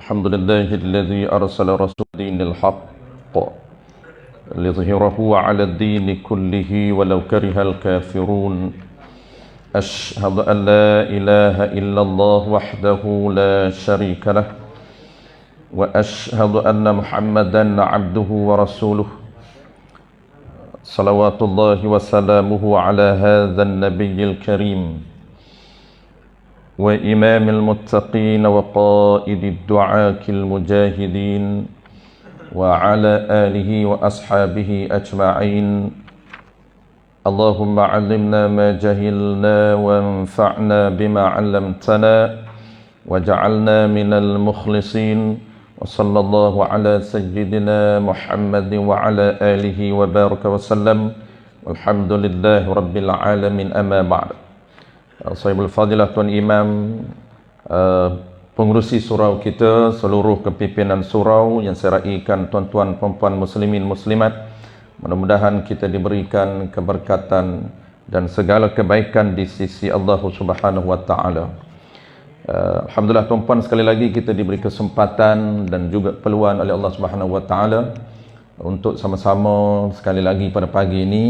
الحمد لله الذي أرسل رسوله الحق ليظهره على الدين كله ولو كره الكافرون. أشهد أن لا إله إلا الله وحده لا شريك له، وأشهد أن محمدا عبده ورسوله، صلوات الله وسلامه على هذا النبي الكريم وإمام المتقين وقائد الدعاة المجاهدين وعلى آله وأصحابه أجمعين. اللهم علمنا ما جهلنا وانفعنا بما علمتنا وجعلنا من المخلصين. وصلى الله على سيدنا محمد وعلى آله وبارك وسلم، والحمد لله رب العالمين. أما بعد. Sahibul Fadilah Tuan Imam, pengurusi surau kita, seluruh kepimpinan surau yang saya raikan, tuan-tuan, perempuan, muslimin, muslimat, mudah-mudahan kita diberikan keberkatan dan segala kebaikan di sisi Allah Subhanahu wa Ta'ala. Alhamdulillah tuan-puan, sekali lagi kita diberi kesempatan dan juga peluang oleh Allah Subhanahu wa Ta'ala untuk sama-sama sekali lagi pada pagi ini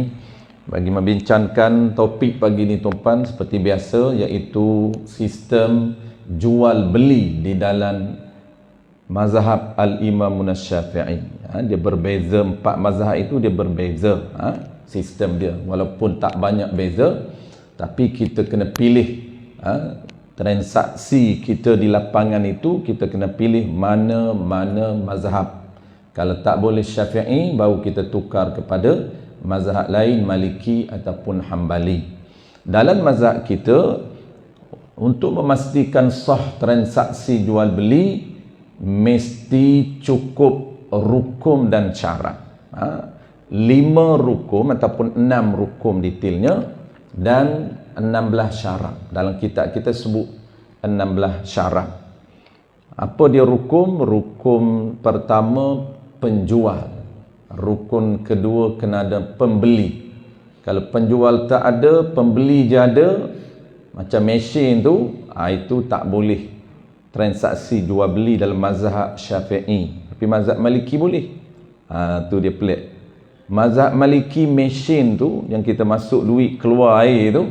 bagi membincangkan topik pagi ini tuan-puan, seperti biasa, iaitu sistem jual beli di dalam mazhab Al-Imam Syafi'i. Dia berbeza, 4 mazhab itu dia berbeza sistem dia, walaupun tak banyak beza, tapi kita kena pilih transaksi kita di lapangan itu, kita kena pilih mana-mana mazhab. Kalau tak boleh Syafi'i, baru kita tukar kepada mazhab lain, Maliki ataupun Hambali. Dalam mazhab kita, untuk memastikan sah transaksi jual beli, mesti cukup rukun dan syarat. 5 rukun ataupun 6 rukun detailnya, dan 16 syarat. Dalam kitab kita sebut 16 syarat. Apa dia rukun? Rukun pertama, penjual. Rukun kedua, kena ada pembeli. Kalau penjual tak ada, pembeli je ada, macam mesin tu, itu tak boleh transaksi jual beli dalam mazhab Syafi'i. Tapi mazhab Maliki boleh. Tu dia pelik. Mazhab Maliki, mesin tu yang kita masuk duit keluar air tu,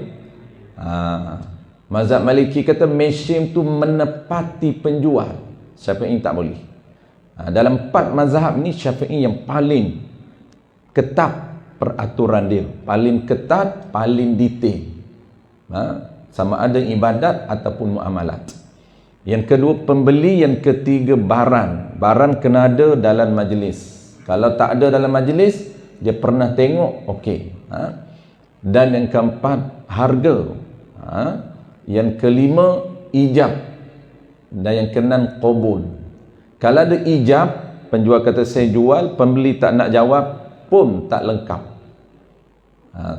mazhab Maliki kata mesin tu menepati penjual. Syafi'i tak boleh. Dalam 4 mazhab ni, Syafi'i yang paling ketat peraturan dia, paling ketat, paling detail, sama ada ibadat ataupun muamalat. Yang kedua pembeli, yang ketiga barang. Barang kena ada dalam majlis. Kalau tak ada dalam majlis, dia pernah tengok, okey. Dan yang keempat harga. Yang kelima ijab, dan yang keenam qabul. Kalau ada ijab, penjual kata saya jual, pembeli tak nak jawab pun tak lengkap.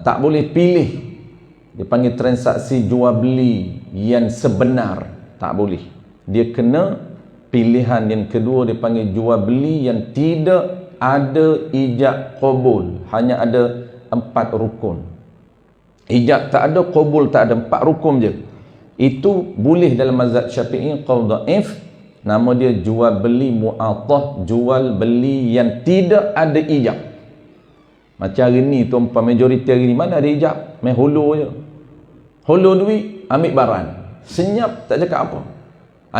Tak boleh pilih. Dia panggil transaksi jual beli yang sebenar. Tak boleh. Dia kena pilihan yang kedua, dia panggil jual beli yang tidak ada ijab qabul. Hanya ada 4 rukun. Ijab tak ada, qabul tak ada, 4 rukun je. Itu boleh dalam mazhab Syafi'i, qaul dhaif. Nama dia jual beli mu'attah, jual beli yang tidak ada ijab. Macam hari ni tuan-tuan, majoriti hari ni mana ada ijab? Main hulu je. Hulu duit, ambil barang. Senyap, tak cakap apa.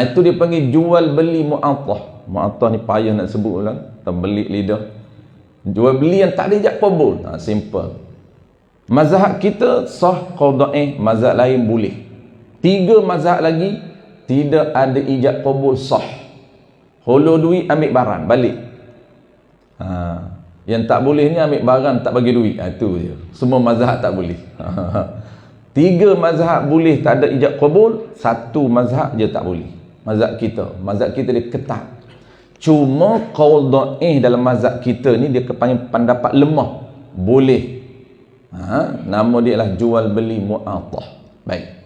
Itu dia panggil jual beli mu'attah. Mu'attah ni payah nak sebut ulang, terbelik lidah. Jual beli yang tak ada ijab qabul. Simple. Mazhab kita sah, qaul dhaif. Mazhab lain boleh. 3 mazhab lagi tidak ada ijab qabul, sah. Hulu duit, ambil barang, balik. Yang tak boleh ni ambil barang, tak bagi duit. Itu je. Semua mazhab tak boleh. 3 mazhab boleh, tak ada ijab qabul. 1 mazhab je tak boleh. Mazhab kita. Mazhab kita dia ketat. Cuma qaul dhaif dalam mazhab kita ni, dia kepanggil pendapat lemah. Boleh. Nama dia adalah jual beli mu'attah. Baik.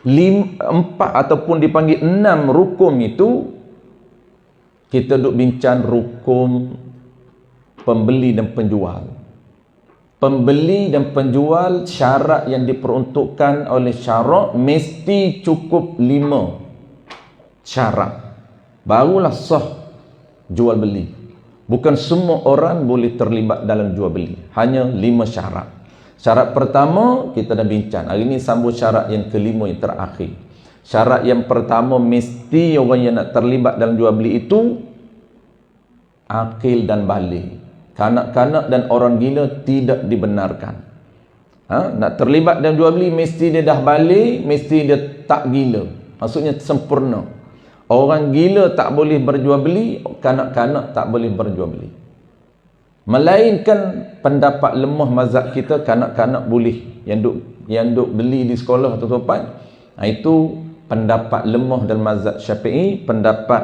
4 ataupun dipanggil 6 rukun itu, kita duk bincang rukun pembeli dan penjual. Pembeli dan penjual, syarat yang diperuntukkan oleh syarak mesti cukup 5 syarat. barulah sah jual beli. Bukan semua orang boleh terlibat dalam jual beli. Hanya 5 syarat. Syarat pertama kita dah bincang. Hari ini sambung syarat yang kelima yang terakhir. Syarat yang pertama, mesti orang yang nak terlibat dalam jual beli itu akil dan balik. Kanak-kanak dan orang gila tidak dibenarkan. Nak terlibat dalam jual beli mesti dia dah balik, mesti dia tak gila. Maksudnya sempurna. Orang gila tak boleh berjual beli, kanak-kanak tak boleh berjual beli. Melainkan pendapat lemah mazhab kita, kanak-kanak boleh. Yang duk beli di sekolah atau tempat, itu pendapat lemah dalam mazhab Syafi'i. Pendapat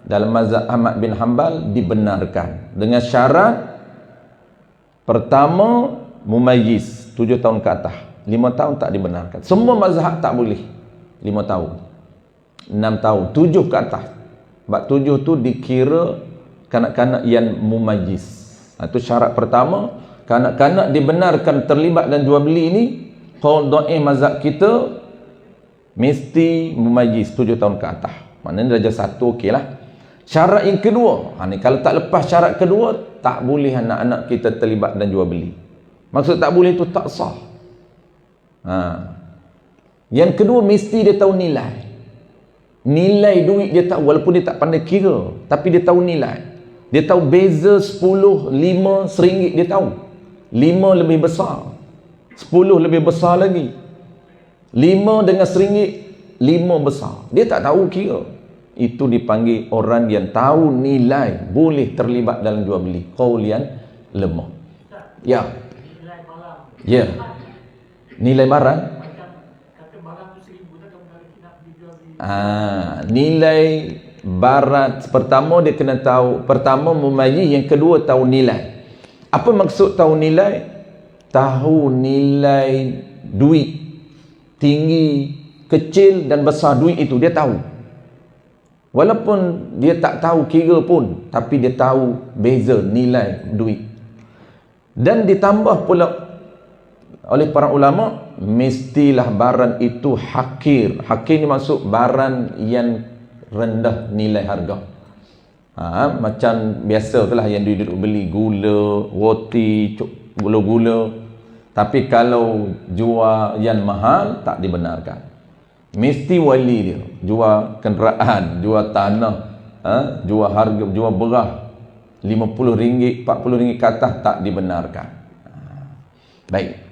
dalam mazhab Ahmad bin Hanbal dibenarkan. Dengan syarat pertama, mumayyiz, 7 tahun ke atas. 5 tahun tak dibenarkan. Semua mazhab tak boleh 5 tahun, 6 tahun, 7 ke atas. Sebab 7 tu dikira kanak-kanak yang mumayyiz. Itu syarat pertama. Kanak-kanak dibenarkan terlibat dan jual beli ini. Qaul dhaif mazhab kita mesti mumayyiz 7 tahun ke atas. Maknanya darjah 1 okey lah. Syarat yang kedua, ni kalau tak lepas syarat kedua, tak boleh anak-anak kita terlibat dan jual beli. Maksud tak boleh itu tak sah. Yang kedua, mesti dia tahu nilai. Nilai duit dia tahu, walaupun dia tak pandai kira, tapi dia tahu nilai. Dia tahu beza 10, 5, RM1 dia tahu. 5 lebih besar, 10 lebih besar lagi. 5 dengan RM1, 5 besar. Dia tak tahu kira. Itu dipanggil orang yang tahu nilai, boleh terlibat dalam jual beli. Qaul yang lemah. Ya. Ya. Nilai barang. Nilai barang pertama dia kena tahu. Pertama mumayyiz, yang kedua tahu nilai. Apa maksud tahu nilai? Tahu nilai duit, tinggi, kecil dan besar duit itu dia tahu. Walaupun dia tak tahu kira pun, tapi dia tahu beza nilai duit. Dan ditambah pula oleh para ulama, mestilah barang itu hakir. Hakir ni maksud barang yang rendah nilai harga. Macam biasa tu lah yang duduk beli gula, roti, gula-gula. Tapi kalau jual yang mahal, tak dibenarkan. Mesti wali dia. Jual kenderaan, jual tanah, jual harga, jual beras RM50, RM40 ke atas, tak dibenarkan. Baik.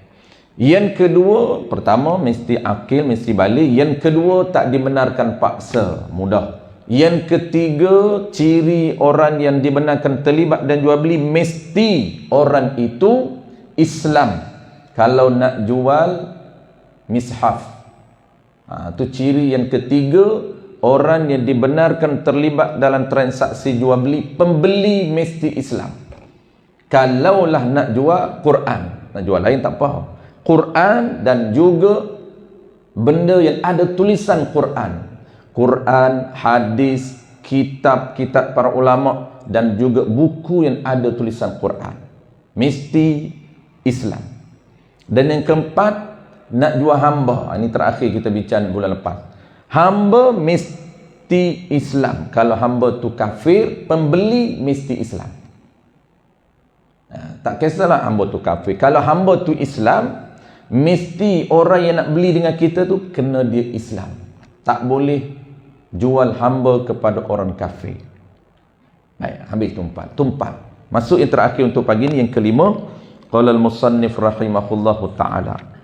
Yang kedua, pertama mesti akil, mesti balik. Yang kedua, tak dibenarkan paksa, mudah. Yang ketiga, ciri orang yang dibenarkan terlibat dan jual beli, mesti orang itu Islam. Kalau nak jual mishaf, itu ciri yang ketiga. Orang yang dibenarkan terlibat dalam transaksi jual beli, pembeli mesti Islam. Kalaulah nak jual Quran, nak jual lain tak apa, Quran dan juga benda yang ada tulisan Quran, hadis, kitab-kitab para ulama dan juga buku yang ada tulisan Quran, mesti Islam. Dan yang keempat, nak jual hamba. Ini terakhir kita bincang bulan lepas. Hamba mesti Islam. Kalau hamba tu kafir, pembeli mesti Islam. Tak kisahlah hamba tu kafir. Kalau hamba tu Islam, mesti orang yang nak beli dengan kita tu kena dia Islam. Tak boleh jual hamba kepada orang kafir. Baik, habis tumpat. Masuk yang terakhir untuk pagi ni, yang kelima. Qala al-musannif rahimahullahu ta'ala.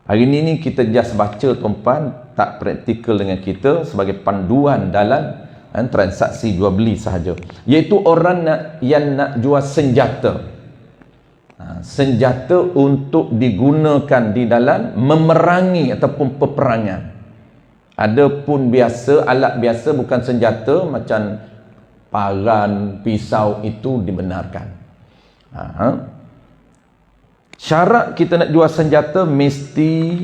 Hari ini kita just baca tuan-puan, tak praktikal dengan kita sebagai panduan dalam transaksi jual beli sahaja. Iaitu orang yang nak jual senjata. Senjata untuk digunakan di dalam memerangi ataupun peperangan. Adapun biasa, alat biasa bukan senjata macam paran, pisau, itu dibenarkan. Syarat kita nak jual senjata mesti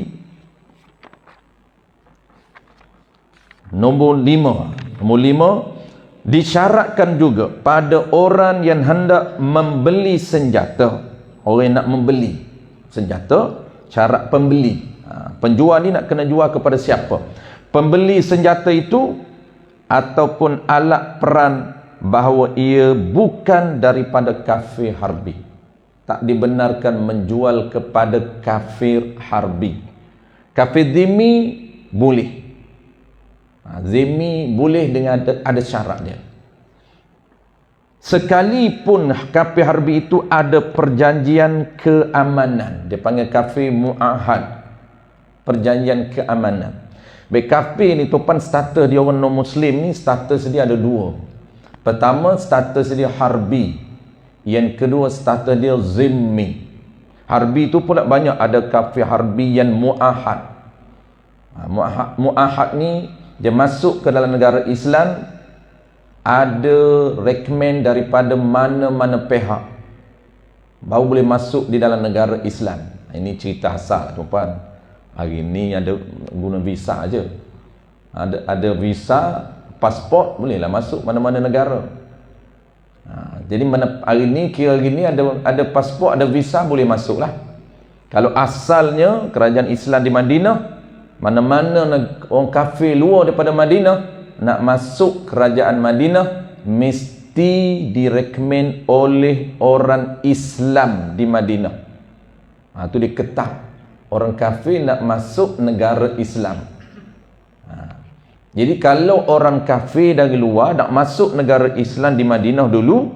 nombor 5. Nombor 5, disyaratkan juga pada orang yang hendak membeli senjata. Orang yang nak membeli senjata, syarat pembeli. Penjual ni nak kena jual kepada siapa? Pembeli senjata itu ataupun alat peran bahawa ia bukan daripada kafir harbi. Tak dibenarkan menjual kepada kafir harbi. Kafir zimmi boleh. Zimmi boleh dengan ada syarat dia. Sekalipun kafir harbi itu ada perjanjian keamanan. Dia panggil kafir mu'ahad. Perjanjian keamanan. Baik, kafir ni tuan status dia orang non-Muslim ni, status dia ada dua. Pertama, status dia harbi. Yang kedua, status dia zimmi. Harbi itu pula banyak. Ada kafir harbi yang mu'ahad. Mu'ahad ni, dia masuk ke dalam negara Islam, ada rekomen daripada mana-mana pihak baru boleh masuk di dalam negara Islam. Ini cerita asal tuan-tuan. Hari ni ada guna visa aja. Ada visa, pasport, bolehlah masuk mana-mana negara. Jadi hari ni kira gini ada pasport, ada visa, boleh masuklah. Kalau asalnya kerajaan Islam di Madinah, mana-mana orang kafir luar daripada Madinah nak masuk kerajaan Madinah mesti direkomen oleh orang Islam di Madinah. Itu dia ketat. Orang kafir nak masuk negara Islam. Jadi kalau orang kafir dari luar nak masuk negara Islam di Madinah dulu,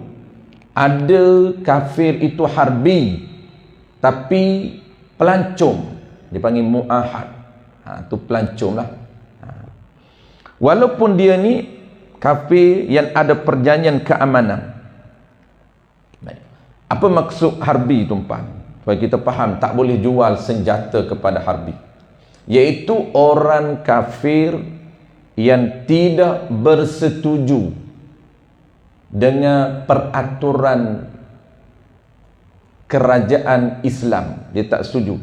ada kafir itu harbi tapi pelancong, dipanggil mu'ahad. Itu pelancong lah. Walaupun dia ni kafir yang ada perjanjian keamanan. Apa maksud harbi tuan-tuan? Supaya kita faham, tak boleh jual senjata kepada harbi. Iaitu orang kafir yang tidak bersetuju dengan peraturan kerajaan Islam. Dia tak setuju.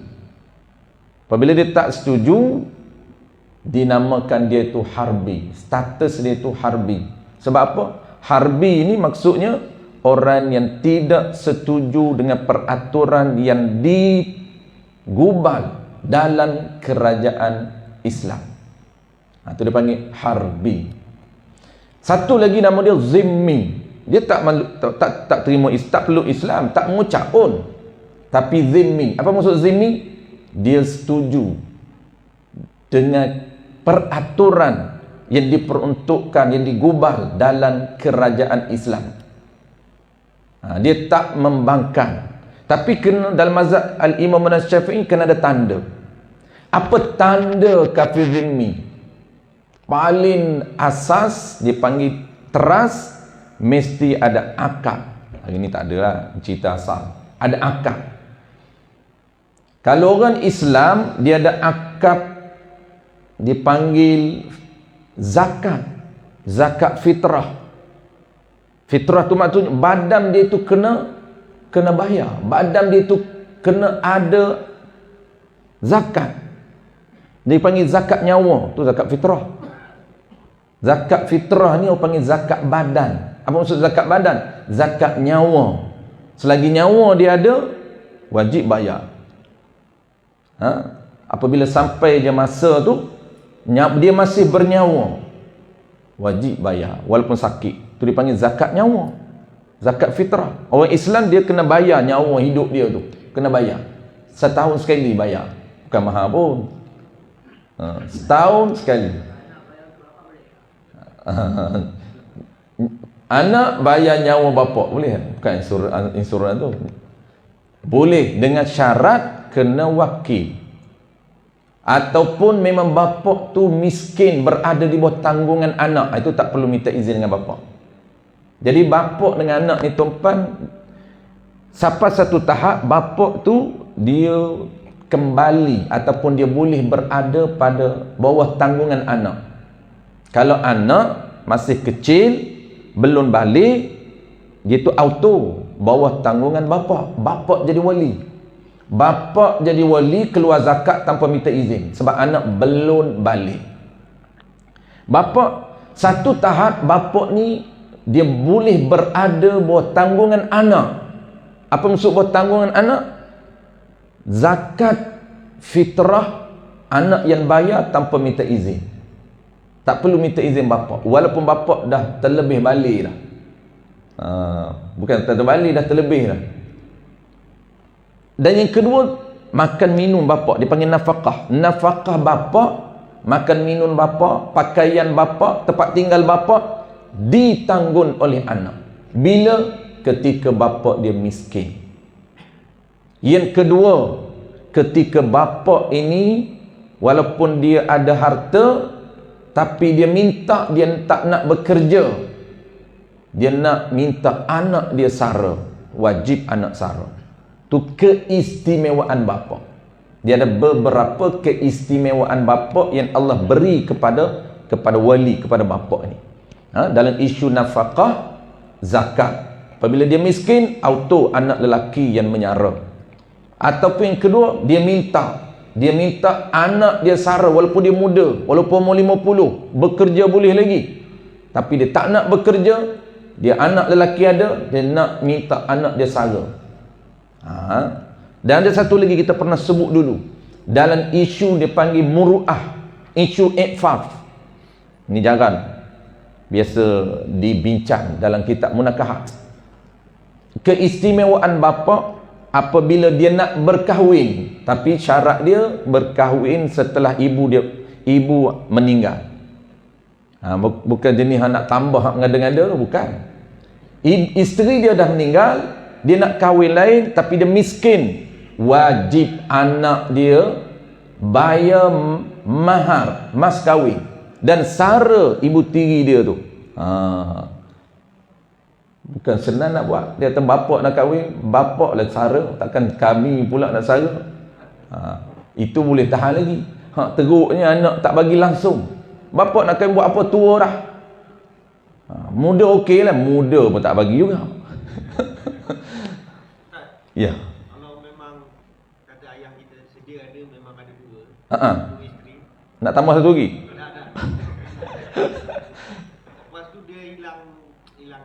Apabila dia tak setuju, dinamakan dia itu harbi. Status dia itu harbi. Sebab apa? Harbi ini maksudnya orang yang tidak setuju dengan peraturan yang digubal dalam kerajaan Islam. Itu dia panggil harbi. Satu lagi nama dia zimmi. Dia tak terima, tak perlu Islam, tak mengucap pun, tapi zimmi. Apa maksud zimmi? Dia setuju dengan peraturan yang diperuntukkan, yang digubal dalam kerajaan Islam. Dia tak membangkang. Tapi kena dalam mazhab Al-Imam Syafi'i kena ada tanda. Apa tanda kafir zimmi? Paling asas dipanggil teras, mesti ada akad. Hari ni tak ada lah cerita asal. Ada akad. Kalau orang Islam dia ada akad, dipanggil zakat. Zakat fitrah. Fitrah tu maksudnya badan dia tu kena bayar. Badan dia tu kena ada zakat. Dia panggil zakat nyawa. Tu zakat fitrah. Zakat fitrah ni orang panggil zakat badan. Apa maksud zakat badan? Zakat nyawa. Selagi nyawa dia ada, wajib bayar. Apabila sampai je masa tu, dia masih bernyawa, wajib bayar walaupun sakit. Tu dipanggil zakat nyawa. Zakat fitrah. Orang Islam dia kena bayar nyawa hidup dia tu. Kena bayar. Setahun sekali bayar. Bukan mahal pun. Setahun sekali. Anak bayar nyawa bapa boleh? Bukan insurans tu. Boleh dengan syarat kena wakil. Ataupun memang bapa tu miskin, berada di bawah tanggungan anak, itu tak perlu minta izin dengan bapa. Jadi bapa dengan anak ni tuan-tuan, sampai satu tahap bapa tu dia kembali ataupun dia boleh berada pada bawah tanggungan anak. Kalau anak masih kecil, belum balik, dia tu auto bawah tanggungan bapa. Bapa jadi wali. Bapa jadi wali keluar zakat tanpa minta izin sebab anak belum balik. Bapa satu tahap, bapa ni dia boleh berada bawah tanggungan anak. Apa maksud bawah tanggungan anak? Zakat fitrah anak yang bayar tanpa minta izin. Tak perlu minta izin bapa. Walaupun bapa dah terlebih balik dah. Bukan terbalik, dah terlebih dah. Dan yang kedua, makan minum bapa, dipanggil nafkah. Nafkah bapa, makan minum bapa, pakaian bapa, tempat tinggal bapa ditanggung oleh anak. Bila? Ketika bapa dia miskin. Yang kedua, ketika bapa ini walaupun dia ada harta, tapi dia minta, dia tak nak bekerja, dia nak minta anak dia sara, wajib anak sara. Tu keistimewaan bapa. Dia ada beberapa keistimewaan bapa yang Allah beri kepada wali, kepada bapa ni. Dalam isu nafkah, zakat. Apabila dia miskin, auto anak lelaki yang menyara. Ataupun yang kedua, dia minta anak dia sara walaupun dia muda, walaupun umur 50, bekerja boleh lagi. Tapi dia tak nak bekerja, dia anak lelaki ada, dia nak minta anak dia sara. Dan ada satu lagi kita pernah sebut dulu. Dalam isu dia panggil muru'ah, isu i'faf. Ini jarang biasa dibincang dalam kitab munakahat. Keistimewaan bapa apabila dia nak berkahwin, tapi syarat dia berkahwin setelah ibu meninggal. Bukan jenis nak tambah ngada-ngada, bukan. Isteri dia dah meninggal, dia nak kahwin lain tapi dia miskin, wajib anak dia bayar mahar, mas kahwin, dan sara ibu tiri dia tu. Bukan senang nak buat. Dia kata bapak nak kahwin, bapak lah sara, takkan kami pula nak sara. Itu boleh tahan lagi. Teruknya anak tak bagi langsung. Bapak nak kahwin buat apa, tua dah. Muda okey lah, muda pun tak bagi juga. Ya. Kalau memang kata ayah kita sedia ada, memang ada dua. Dua isteri. Nak tambah satu lagi? Ada. Lepas tu dia hilang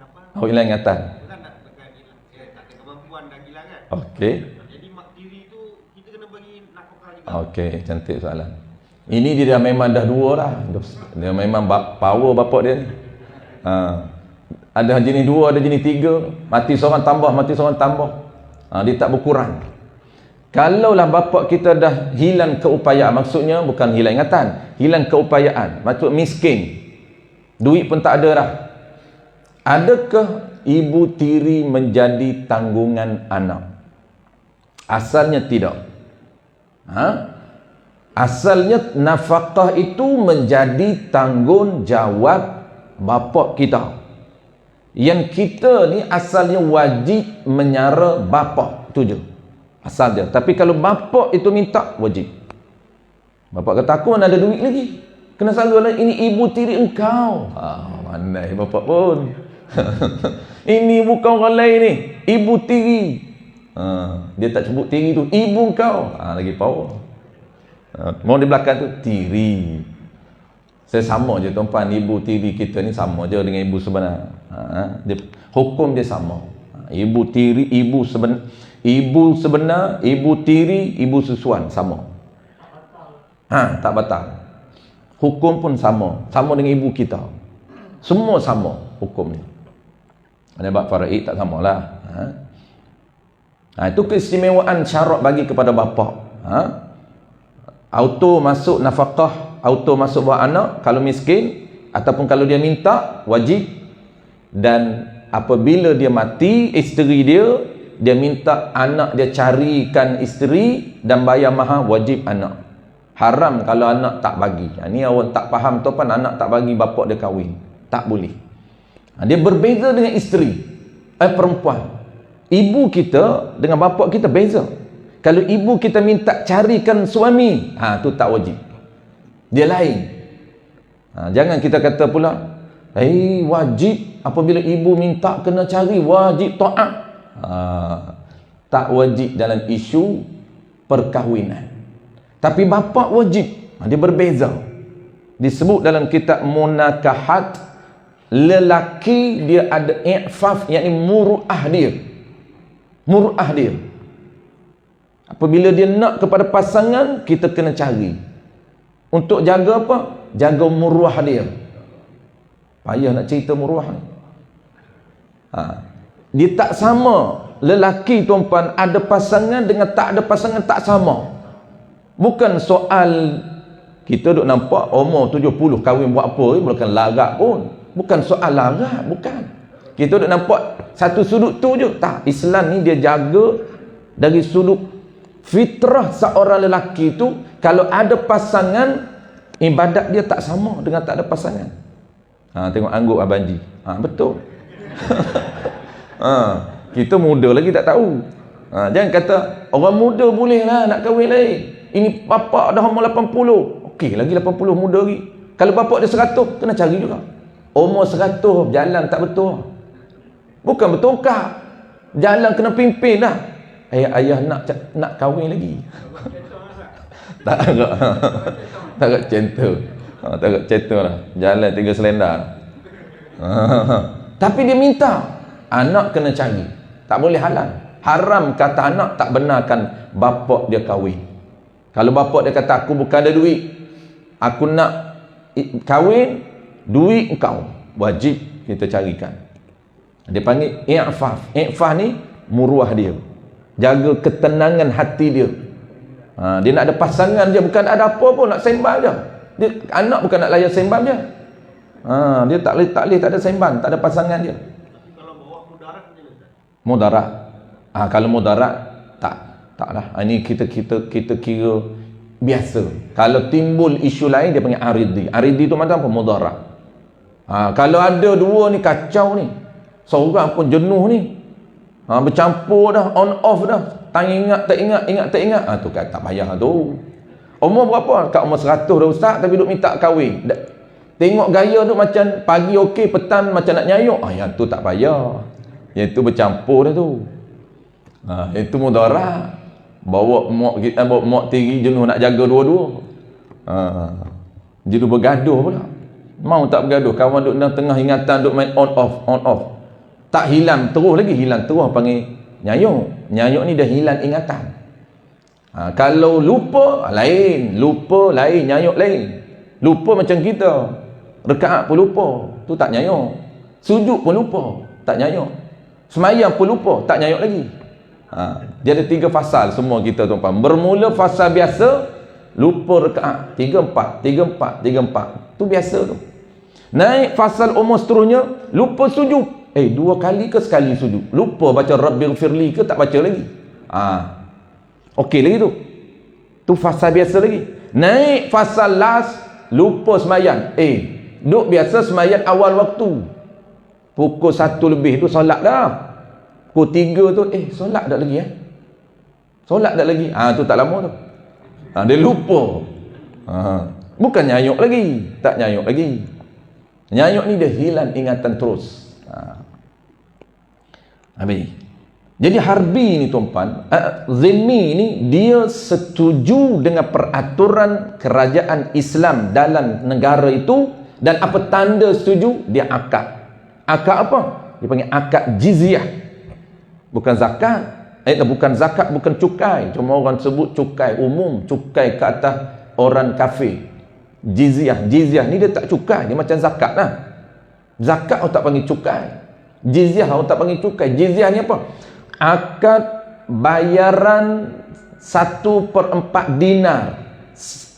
apa? Oh, hilang ingatan. Bukan nak hilang. Tak ada kemampuan dah hilang kan? Okey. Jadi mak tiri tu kita kena bagi nafkah juga. Okey, cantik soalan. Ini dia dah memang dah dua dah. Dia memang power bapak dia ni. Ada jenis dua, ada jenis tiga. Mati seorang tambah, mati seorang tambah. Dia tak berkurang. Kalaulah bapak kita dah hilang keupayaan, maksudnya bukan hilang ingatan, hilang keupayaan, maksud miskin, duit pun tak ada dah. Adakah ibu tiri menjadi tanggungan anak? Asalnya tidak. Asalnya nafkah itu menjadi tanggungjawab bapak kita. Yang kita ni asalnya wajib menyara bapak, itu je asal dia. Tapi kalau bapak itu minta, wajib. Bapak kata aku mana ada duit lagi, kena selalu ini ibu tiri engkau. Mana bapak pun. Ini bukan orang lain ni, ibu tiri. Dia tak sebut tiri tu, ibu engkau. Lagi power. Mau di belakang tu tiri. Saya sama je tuan-tuan, ibu tiri kita ni sama je dengan ibu sebenar. Hukum dia sama. Ibu tiri, ibu sebenar, ibu tiri, ibu susuan sama. Tak batal. Hukum pun sama dengan ibu kita. Semua sama hukum ni. Ada bab faraid tak samalah. Itu keistimewaan syarat bagi kepada bapa. Auto masuk nafkah, auto masuk buat anak kalau miskin, ataupun kalau dia minta, wajib. Dan apabila dia mati, isteri dia minta anak dia carikan isteri dan bayar mahar, wajib anak. Haram kalau anak tak bagi. Ni orang tak faham tu, anak tak bagi bapak dia kahwin, tak boleh. Dia berbeza dengan isteri, perempuan. Ibu kita dengan bapak kita beza. Kalau ibu kita minta carikan suami, tu tak wajib. Dia lain. Jangan kita kata pula, wajib apabila ibu minta kena cari, wajib taat. Tak wajib dalam isu perkahwinan. Tapi bapa wajib. Dia berbeza. Disebut dalam kitab munakahat, lelaki dia ada i'faf, yakni muru'ah dia. Muru'ah dia. Apabila dia nak kepada pasangan, kita kena cari. Untuk jaga apa? jaga muruah dia. Payah nak cerita muruah ni. Dia tak sama. Lelaki tuan-puan ada pasangan dengan tak ada pasangan tak sama. Bukan soal kita duk nampak umur 70 kahwin buat apa, bukan larat pun. Bukan soal larat, bukan. Kita duk nampak satu sudut tu je. Tak, Islam ni dia jaga dari sudut fitrah seorang lelaki tu. Kalau ada pasangan, ibadat dia tak sama dengan tak ada pasangan. Tengok angguk Abang Ji. Betul. Kita muda lagi tak tahu. Jangan kata orang muda boleh lah nak kahwin lain. Ini bapak dah umur 80. Okey, lagi 80 muda lagi. Kalau bapak dia 100, kena cari juga. Umur 100 jalan tak betul. Bukan betul kak. Jalan kena pimpin dah. Ayah nak kahwin lagi. Tak agak. Tak agak cinta. Tak agak cinta lah. Jalan 3 selendar. Tapi dia minta anak kena cari. Tak boleh halang. Haram kata anak, tak benarkan bapak dia kahwin. Kalau bapak dia kata aku bukan ada duit, aku nak kahwin, duit engkau, wajib kita carikan. Dia panggil i'faf. I'faf ni muruah dia, jaga ketenangan hati dia. Dia nak ada pasangan dia, bukan ada apa pun, nak sembang je. Dia anak bukan nak layan sembang je. Dia tak boleh tak ada sembang, tak ada pasangan dia. Kalau bawa mudarat macam mana? Mudarat. Kalau mudarat taklah. Ini kita kira biasa. Kalau timbul isu lain dia panggil aridi. Aridi tu macam apa? Mudarat. Kalau ada dua ni kacau ni. Seorang pun jenuh ni. Bercampur dah, on off dah. Tak ingat, tak ingat. Tu kan tak payah tu. Umur berapa? Kat umur 100 dah ustaz tapi duk minta kahwin. Tengok gaya tu macam pagi okey, petang macam nak nyayuk. Yang tu tak payah. Yang tu bercampur dah tu. Itu mudarat. Bawa mak tiri jenuh nak jaga dua-dua. Jadi bergaduh pula. Mau tak bergaduh, kawan duk dalam tengah ingatan duk main on off. Tak hilang terus panggil nyayuk. Nyayuk ni dah hilang ingatan. Kalau lupa lain, nyayuk lain. Lupa macam kita. Rekaat pun lupa, tu tak nyayuk. Sujud pun lupa, tak nyayuk. Semayang pun lupa, tak nyayuk lagi. Dia ada 3 fasal semua kita tuan-tuan. Bermula fasal biasa, lupa rekaat 3-4. Tu biasa tu. Naik fasal umur seterusnya, lupa sujud. 2 kali ke sekali sujud. Lupa baca Rabbighfirli ke tak baca lagi. Okey lagi tu. Tu fasal biasa lagi. Naik fasal last, lupa semayang. Duk biasa semayang awal waktu. Pukul 1 lebih tu solat dah. Pukul 3 tu solat dah lagi solat dah lagi. Tu tak lama tu. Dia lupa. Bukan nyayuk lagi, tak nyayuk lagi. Nyayuk ni dia hilang ingatan terus. Habis. Jadi Harbi ni tuan-tuan, Zimmi ni dia setuju dengan peraturan kerajaan Islam dalam negara itu, dan apa tanda setuju? Dia akad. Akad apa? Dia panggil akad jizyah. Bukan zakat. Bukan zakat, bukan cukai. Cuma orang sebut cukai umum, cukai ke atas orang kafir. Jizyah. Jizyah ni dia tak cukai, dia macam zakat lah. Zakat orang tak panggil cukai. Jizyah orang tak panggil cukai. Jizyah ni apa? Akad bayaran 1/4 dinar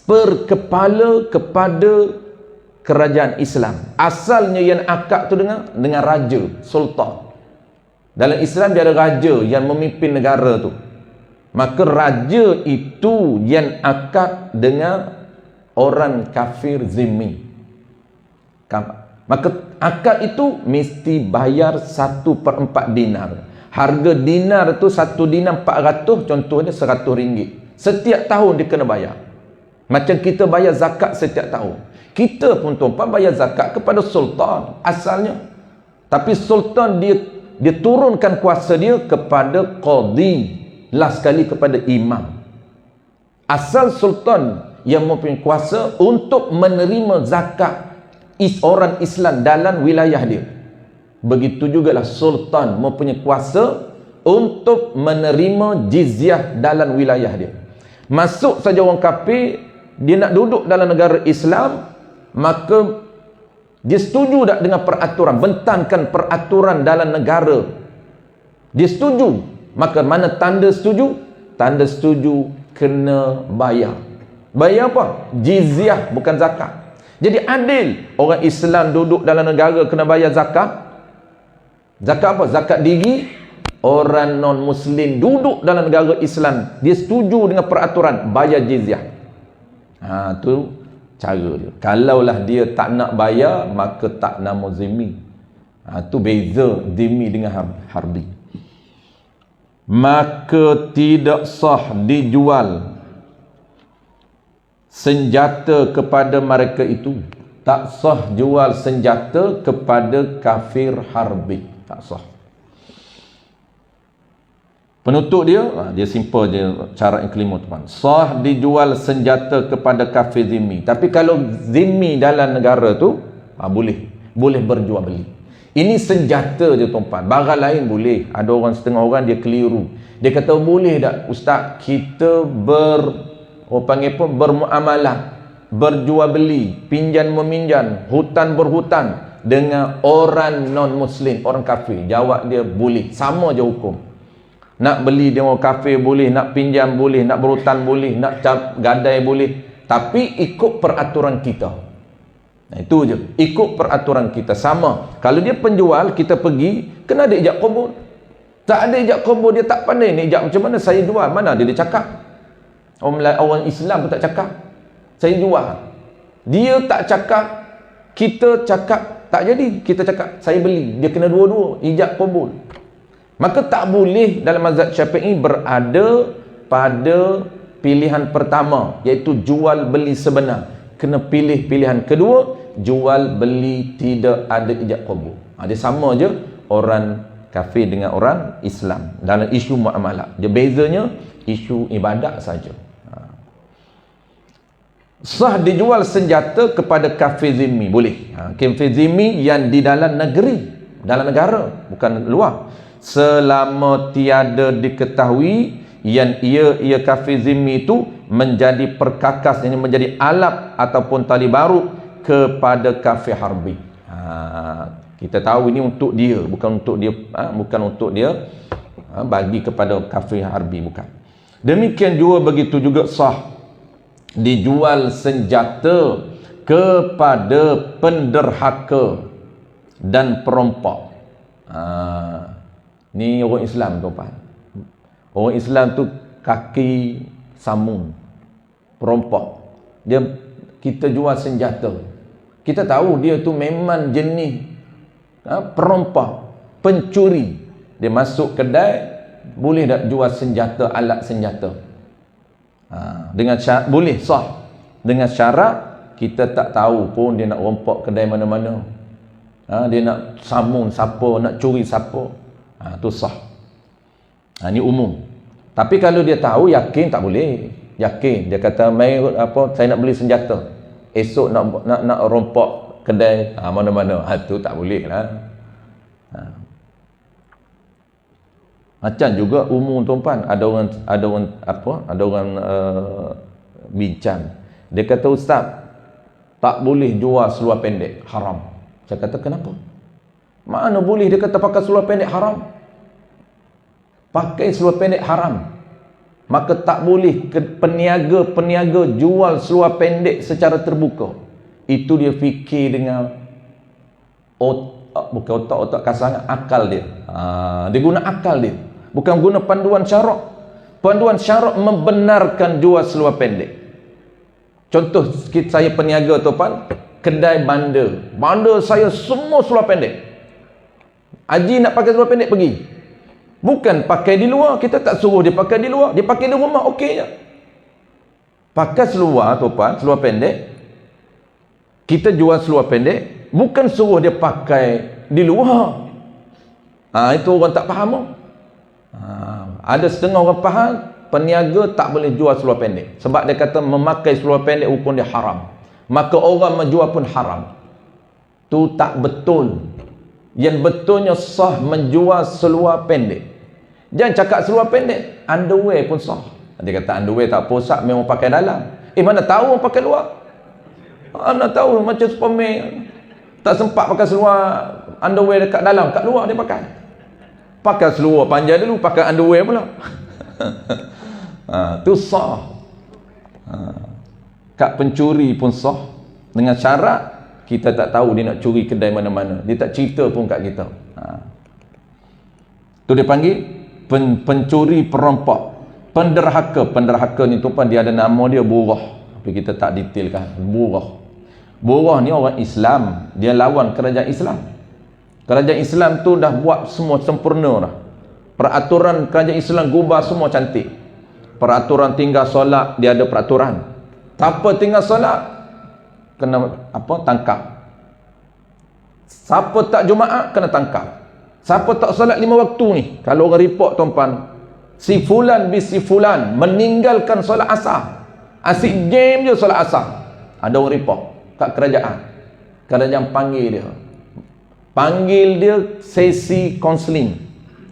per kepala kepada kerajaan Islam. Asalnya yang akad tu dengan raja, sultan. Dalam Islam dia ada raja yang memimpin negara tu. Maka raja itu yang akad dengan orang kafir zimmi. Maka akad itu mesti bayar 1/4 dinar. Harga dinar tu 1 dinar 400, contohnya 100 ringgit. Setiap tahun dia kena bayar. Macam kita bayar zakat setiap tahun. Kita pun tuan-tuan bayar zakat kepada sultan asalnya. Tapi sultan dia turunkan kuasa dia kepada qadi, last sekali kepada imam. Asal sultan yang mempunyai kuasa untuk menerima zakat orang Islam dalam wilayah dia. Begitu jugalah sultan mempunyai kuasa untuk menerima jizyah dalam wilayah dia. Masuk saja orang kafir, dia nak duduk dalam negara Islam, maka dia setuju tak dengan peraturan, bentangkan peraturan dalam negara. Dia setuju. Maka mana tanda setuju? Tanda setuju kena bayar. Bayar apa? Jizyah, bukan zakat. Jadi adil. Orang Islam duduk dalam negara kena bayar zakat. Zakat apa? Zakat diri. Orang non-Muslim duduk dalam negara Islam, dia setuju dengan peraturan, bayar jizyah. Tu cara dia. Kalaulah dia tak nak bayar, maka tak nama zimmi. Tu beza zimmi dengan harbi. Maka tidak sah dijual senjata kepada mereka itu. Tak sah jual senjata kepada kafir harbi. Tak sah. Penutup dia simple je cara yang kelima tuan. Sah dijual senjata kepada kafir zimmi. Tapi kalau zimmi dalam negara tu, boleh berjual beli. Ini senjata je tuan. Barang lain boleh. Ada orang setengah orang dia keliru. Dia kata boleh tak ustaz kita bermuamalah, berjual beli, pinjam meminjam, hutan berhutan dengan orang non-Muslim, orang kafir. Jawab dia boleh. Sama je hukum. Nak beli dia orang kafir boleh, nak pinjam boleh, nak berhutang boleh, nak gadai boleh. Tapi ikut peraturan kita. Itu je. Ikut peraturan kita. Sama. Kalau dia penjual, kita pergi, kena ada ijab qabul. Tak ada ijab qabul, dia tak pandai ni ijab macam mana saya jual. Mana dia cakap? Orang Islam pun tak cakap. Saya jual. Dia tak cakap, kita cakap, tak jadi. Kita cakap, saya beli. Dia kena dua-dua. Ijab qabul. Maka tak boleh dalam mazhab Syafi'i berada pada pilihan pertama, iaitu jual beli sebenar. Kena pilih pilihan kedua, jual beli tidak ada ijab qabul. Dia sama je orang kafir dengan orang Islam dalam isu muamalah. Dia bezanya isu ibadat saja. Sah dijual senjata kepada kafir zimmi, boleh. Kafir zimmi yang di dalam negeri, dalam negara, bukan luar. Selama tiada diketahui yang ia kafir zimmi itu menjadi perkakas, yang menjadi alap ataupun tali baru kepada kafir harbi. Kita tahu ini untuk dia, bukan untuk dia bagi kepada kafir harbi, bukan. Demikian juga begitu juga sah dijual senjata kepada penderhaka dan perompak. Ni orang Islam tuan. Orang Islam tu kaki samun, perompak. Kita jual senjata. Kita tahu dia tu memang jenis perompak, pencuri. Dia masuk kedai, boleh tak jual senjata, alat senjata? Dengan syarat, boleh sah. Dengan syarat kita tak tahu pun dia nak rompak kedai mana-mana. Dia nak samun siapa, nak curi siapa. Tu sah. Ini umum. Tapi kalau dia tahu, yakin tak boleh. Yakin dia kata saya nak beli senjata, esok nak rompak kedai mana-mana, tu tak boleh lah. Macam juga umum tuan, ada orang bincang. Dia kata ustaz tak boleh jual seluar pendek, haram. Saya kata kenapa? Mana boleh dia kata pakai seluar pendek haram? Pakai seluar pendek haram. Maka tak boleh peniaga jual seluar pendek secara terbuka. Itu dia fikir dengan bukan otak kasar, akal dia. Dia guna akal dia, bukan guna panduan syarak. Panduan syarak membenarkan jual seluar pendek. Contoh saya peniaga tuan, kedai bandar saya semua seluar pendek. Haji nak pakai seluar pendek pergi. Bukan pakai di luar, kita tak suruh dia pakai di luar, dia pakai di rumah okey je. Pakai seluar tuan, seluar pendek. Kita jual seluar pendek, bukan suruh dia pakai di luar. Itu orang tak faham. Ada setengah orang faham peniaga tak boleh jual seluar pendek sebab dia kata memakai seluar pendek hukum dia haram. Maka orang menjual pun haram. Tu tak betul. Yang betulnya sah menjual seluar pendek. Jangan cakap seluar pendek, underwear pun sah. Dia kata underwear tak posak, memang pakai dalam. Mana tahu orang pakai luar? Nak tahu macam Superman. Tak sempat pakai seluar underwear dekat dalam, kat luar dia pakai. Pakai seluar panjang dulu, pakai underwear pula. Tu sah. Kad pencuri pun sah. Dengan syarat kita tak tahu dia nak curi kedai mana-mana. Dia tak cerita pun kat kita. Tu dia panggil pencuri perampok. Penderhaka. Penderhaka ni tuan dia ada nama dia Burah. Tapi kita tak detailkan. Burah ni orang Islam. Dia lawan kerajaan Islam. Kerajaan Islam tu dah buat semua sempurna dah. Peraturan kerajaan Islam gubah semua cantik. Peraturan tinggal solat, dia ada peraturan. Siapa tinggal solat, kena tangkap. Siapa tak Jumaat, kena tangkap. Siapa tak solat 5 waktu ni, kalau orang report tuan-tuan, si fulan bin si fulan meninggalkan solat asar, asyik game je solat asar, ada orang report kat kerajaan. Kerajaan panggil dia sesi kaunseling,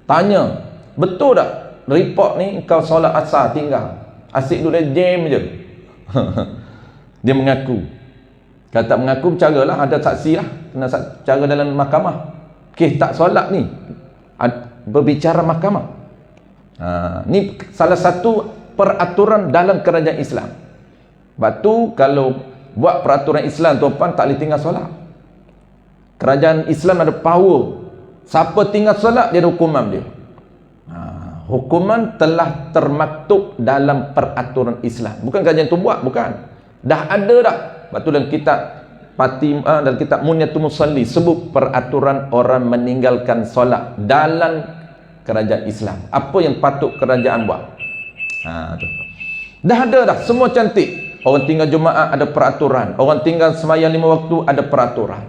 tanya, betul tak report ni kau solat asar tinggal, asyik duduk game je? Dia mengaku. Kalau tak mengaku, bercaralah, ada saksi lah, kena cara dalam mahkamah. Kes tak solat ni berbicara mahkamah. Ni salah satu peraturan dalam kerajaan Islam. Sebab tu kalau buat peraturan Islam, tuan-tuan tak boleh tinggal solat. Kerajaan Islam ada power. Siapa tinggal solat, dia ada hukuman dia. Hukuman telah termaktub dalam peraturan Islam. Bukan kerajaan tu buat, bukan. Dah ada dah. Sebab tu dalam kitab dalam kitab Munyatul Musalli sebut peraturan orang meninggalkan solat dalam kerajaan Islam. Apa yang patut kerajaan buat? Tu. Dah ada dah, semua cantik. Orang tinggal Jumaat ada peraturan. Orang tinggal sembahyang 5 waktu ada peraturan.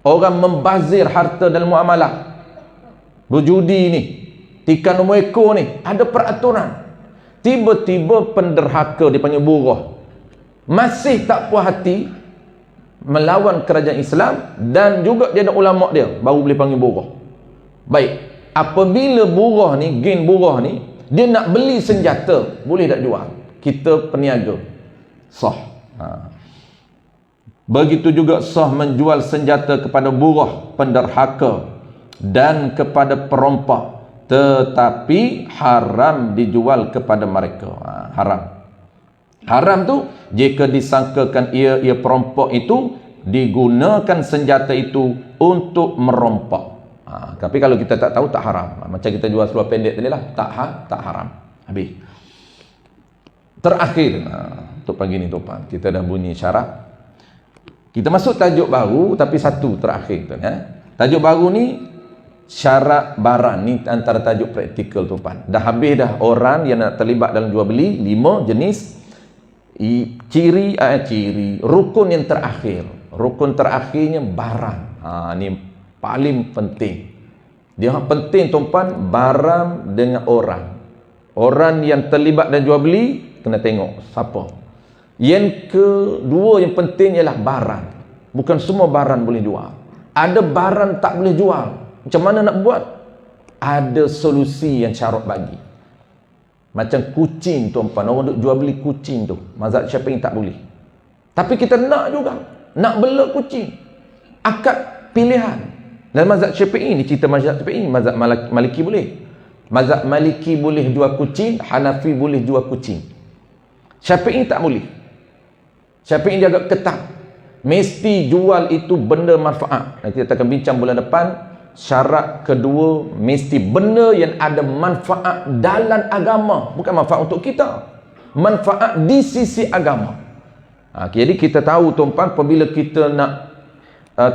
Orang membazir harta dalam muamalah, berjudi ni, tikar nombor ekor ni, ada peraturan. Tiba-tiba penderhaka, dipanggil Burah, masih tak puas hati, melawan kerajaan Islam, dan juga dia ada ulama dia, baru boleh panggil Burah. Baik, apabila Burah ni, geng Burah ni, dia nak beli senjata, boleh tak jual? Kita peniaga, sah. Begitu juga sah menjual senjata kepada Burah penderhaka dan kepada perompak, tetapi haram dijual kepada mereka. Haram tu jika disangkakan ia perampok itu digunakan senjata itu untuk merompak. Tapi kalau kita tak tahu, tak haram. Macam kita jual seluar pendek tadi lah, tak haram. Habis. Terakhir untuk pagi ni tuan, kita dah bunyi syarat. Kita masuk tajuk baru, tapi satu terakhir tuan, Tajuk baru ni syarat barang ni antara tajuk praktikal tuan. Dah habis dah orang yang nak terlibat dalam jual beli, 5 jenis. Ciri rukun yang terakhir. Rukun terakhirnya barang. Ni paling penting. Dia penting tuan, barang dengan orang. Orang yang terlibat dalam jual beli kena tengok siapa. Yang kedua yang penting ialah barang. Bukan semua barang boleh jual. Ada barang tak boleh jual. Macam mana nak buat? Ada solusi yang syarat bagi. Macam kucing tuan-tuan, orang duk jual beli kucing tu, mazhab Syafi'i tak boleh. Tapi kita nak juga, nak bela kucing. Akad pilihan. Dan mazhab Syafi'i ni, cerita mazhab Syafi'i, mazhab Maliki boleh. Mazhab Maliki boleh jual kucing, Hanafi boleh jual kucing. Syafi'i tak boleh. Syafi'i dia agak ketat. Mesti jual itu benda manfaat. Nanti kita akan bincang bulan depan. Syarat kedua, mesti benda yang ada manfaat dalam agama, bukan manfaat untuk kita, manfaat di sisi agama. Jadi kita tahu tuan-tuan, apabila kita nak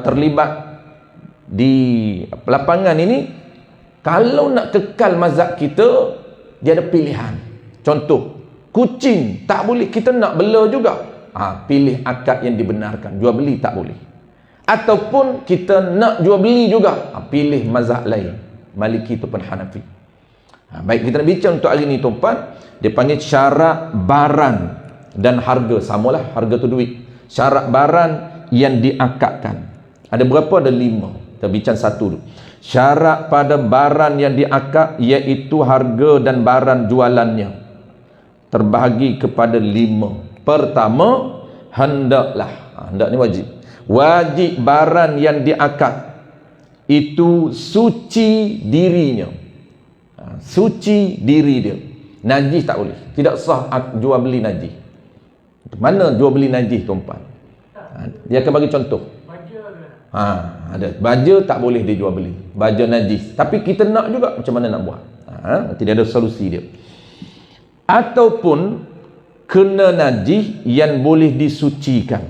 terlibat di lapangan ini, kalau nak kekal mazhab kita, dia ada pilihan. Contoh, kucing tak boleh, kita nak bela juga, pilih akad yang dibenarkan. Jual beli tak boleh. Ataupun kita nak jual beli juga, pilih mazhab lain, Maliki ataupun Hanafi. Baik, kita nak bincang untuk hari ni tuan-tuan. Dia panggil syarat barang dan harga. Samalah, harga tu duit. Syarat barang yang diakadkan. Ada berapa? Ada 5. Kita bincang satu dulu. Syarat pada barang yang diakad, iaitu harga dan barang jualannya, terbahagi kepada 5. Pertama, hendaklah. Hendak ni wajib. Wajib barang yang diakad itu suci dirinya. Suci diri dia. Najis tak boleh. Tidak sah jual beli najis. Mana jual beli najis tuan-tuan? Dia akan bagi contoh. Ada. Baja tak boleh dijual beli. Baja najis. Tapi kita nak juga, macam mana nak buat? Nanti dia ada solusi dia. Ataupun kena najis yang boleh disucikan.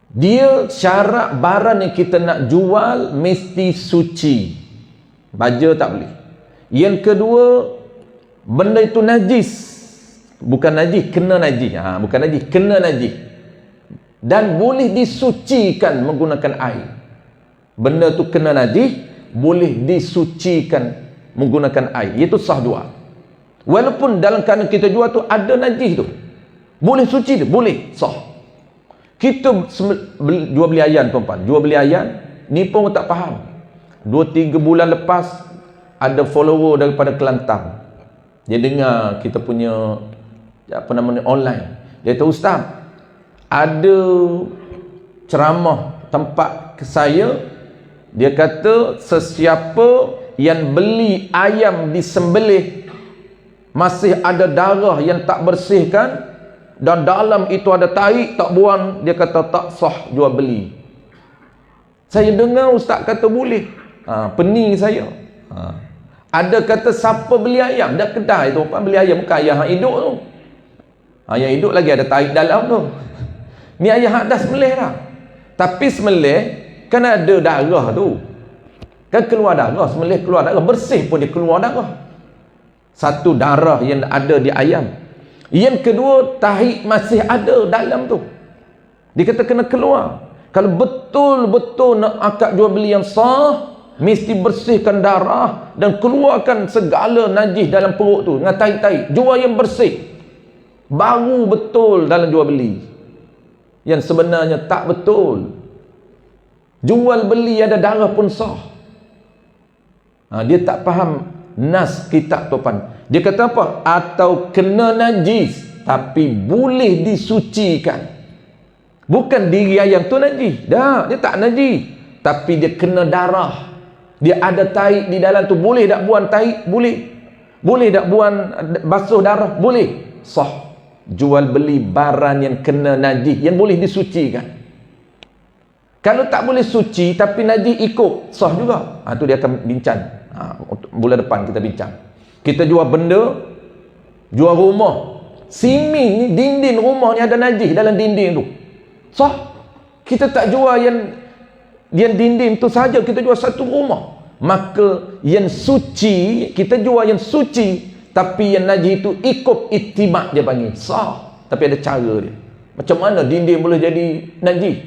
Dia syarat barang yang kita nak jual mesti suci. Baja tak boleh. Yang kedua, benda itu najis. Bukan najis, kena najis. Bukan najis, kena najis. Dan boleh disucikan menggunakan air. Benda tu kena najis, boleh disucikan menggunakan air. Itu sah jual. Walaupun dalam keadaan kita jual tu ada najis tu, boleh suci tu, boleh, sah. Kita jual beli ayam tuan-tuan, jual beli ayam, ni pun tak faham. 2-3 bulan lepas ada follower daripada Kelantan. Dia dengar kita punya online. Dia kata, "Ustaz, ada ceramah tempat ke saya, dia kata sesiapa yang beli ayam disembelih masih ada darah yang tak bersihkan dan dalam itu ada tahi tak buang, dia kata tak sah jual beli." Saya dengar ustaz kata boleh. Pening saya. Ada kata siapa beli ayam dah kedai tu, beli ayam bukan ayam hak hidup tu. Ayam hidup lagi ada tahi dalam tu. Ni ayam hak dah sembelih dah. Tapi sembelih kan ada darah tu. Kan keluar darah, sembelih keluar darah, bersih pun dia keluar darah. Satu darah yang ada di ayam. Yang kedua, tahi masih ada dalam tu. Dia kata kena keluar. Kalau betul-betul nak akad jual beli yang sah, mesti bersihkan darah dan keluarkan segala najis dalam perut tu dengan tahi-tahi. Jual yang bersih. Baru betul dalam jual beli. Yang sebenarnya tak betul. Jual beli ada darah pun sah. Dia tak faham nas kitab tuan. Dia kata apa? Atau kena najis tapi boleh disucikan. Bukan diri ayam tu najis. Dah, dia tak najis. Tapi dia kena darah. Dia ada tahi di dalam tu. Boleh tak buang tahi? Boleh. Boleh tak buang basuh darah? Boleh. Sah. Jual beli barang yang kena najis, yang boleh disucikan. Kalau tak boleh suci tapi najis ikut, sah juga. Tu dia akan bincang. Bulan depan kita bincang. Kita jual benda, jual rumah, siming ni, dinding rumah ni ada najis dalam dinding tu, sah. Kita tak jual yang dinding tu saja, kita jual satu rumah. Maka yang suci, kita jual yang suci, tapi yang najis itu ikut ittiba, dia panggil sah. Tapi ada cara dia. Macam mana dinding boleh jadi najis?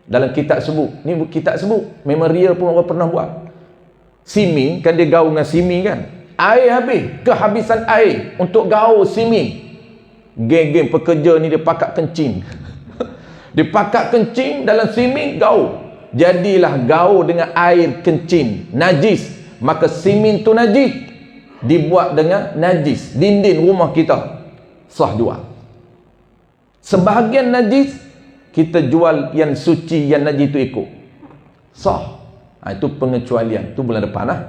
Dalam kitab sebut. Ni kitab sebut. Memang real pun orang pernah buat. Siming, kan dia gaul dengan siming kan. Air habis. Kehabisan air untuk gaul siming. Geng-geng pekerja ni dia pakat kencing. Dia pakat kencing dalam siming, gaul. Jadilah gaul dengan air kencing. Najis. Maka siming tu najis. Dibuat dengan najis. Dinding rumah kita sah jual. Sebahagian najis kita jual yang suci, yang najis itu ikut, sah. Itu pengecualian. Itu bulan depan lah.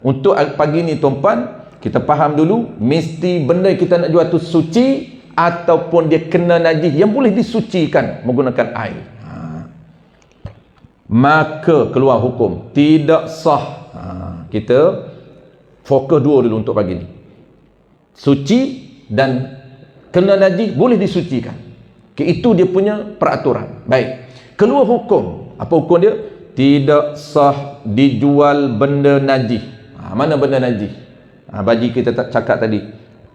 Untuk pagi ni tuan-tuan, kita faham dulu mesti benda kita nak jual tu suci ataupun dia kena najis yang boleh disucikan menggunakan air. Maka keluar hukum tidak sah. Kita fokus dua dulu untuk pagi ni. Suci dan kena najis boleh disucikan. Itu dia punya peraturan. Baik. Keluar hukum. Apa hukum dia? Tidak sah dijual benda najis. Mana benda najis? Bagi kita tak cakap tadi.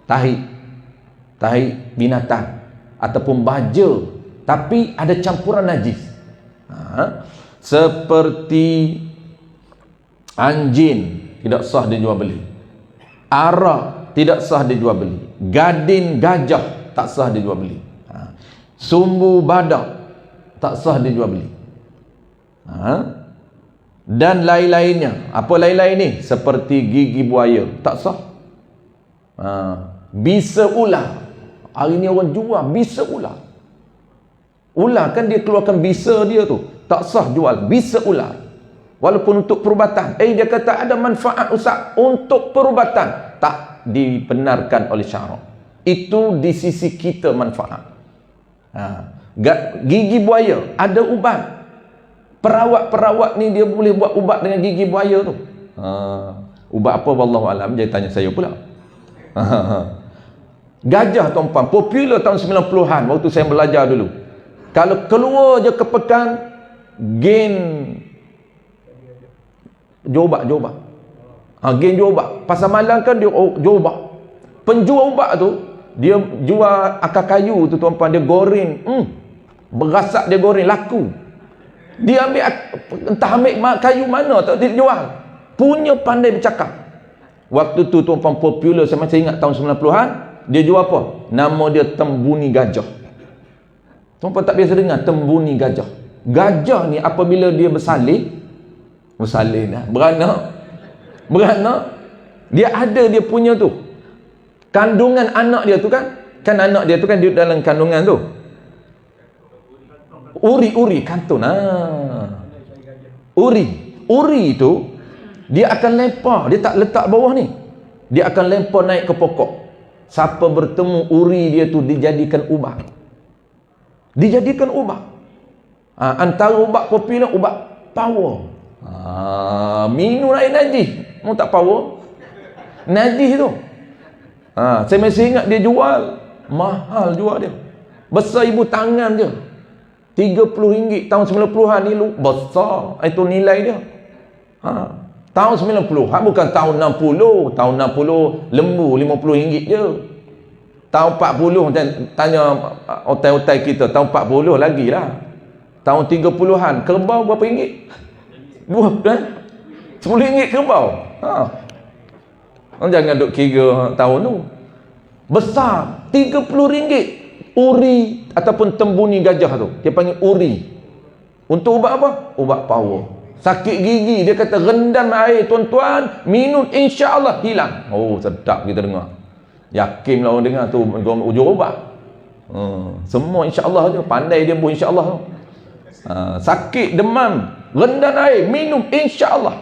Tahi binatang ataupun baja tapi ada campuran najis. Seperti anjing tidak sah dijual beli. Arak tidak sah dijual beli. Gading gajah tak sah dijual beli. Sumbu badak tak sah dijual beli. Dan lain-lainnya. Apa lain-lain ni? Seperti gigi buaya tak sah. Bisa ular. Hari ni orang jual bisa ular. Ular kan dia keluarkan bisa dia tu. Tak sah jual bisa ular. Walaupun untuk perubatan. Dia kata ada manfaat Ustaz untuk perubatan. Tak dibenarkan oleh syarak. Itu di sisi kita manfaat. Gigi buaya ada ubat. Perawat-perawat ni dia boleh buat ubat dengan gigi buaya tu. Ubat apa wallahualam, dia tanya saya pula. Gajah tuan-puan, popular tahun 90-an waktu saya belajar dulu. Kalau keluar je ke pekan, gain jual ubat. Gain jual ubat. Pasar malam kan dia jual ubat. Penjual ubat tu, dia jual akar kayu tu tuan-puan, dia goreng. Berasak dia goreng, laku. Dia ambil, entah ambil kayu mana tak dia jual. Punya pandai bercakap. Waktu tu tuan-puan popular, saya masih ingat tahun 90-an, dia jual apa? Nama dia Tembuni Gajah. Tuan-puan tak biasa dengar Tembuni Gajah. Gajah ni apabila dia bersalin dah, beranak, dia ada dia punya tu. Kandungan anak dia tu kan anak dia tu kan dia dalam kandungan tu. Uri kantun. Uri tu dia akan lempar, dia tak letak bawah ni. Dia akan lempar naik ke pokok. Siapa bertemu uri dia tu dijadikan ubat. Antara ubat popular, ubat power. Minum air najis, mau tak power? Najis tu. Saya masih ingat dia jual mahal, jual dia besar ibu tangan je, RM30 tahun 90-an ni besar itu nilai dia. Tahun 90-an, bukan tahun 60. Tahun 60 lembu RM50 je. Tahun 40 tanya otai-otai kita, tahun 40 lagi lah. Tahun 30-an kerbau berapa ringgit? RM10 kerbau. Jangan duk kira tahun tu. Besar, RM30 uri ataupun tembuni gajah tu. Dia panggil uri. Untuk ubat apa? Ubat power. Sakit gigi, dia kata rendam air tuan-tuan, minum insya-Allah hilang. Sedap kita dengar. Yakinlah orang dengar tu ujung ubat. Semua insya-Allah je, pandai dia pun insya-Allah tu. Sakit demam, rendam air, minum insya-Allah.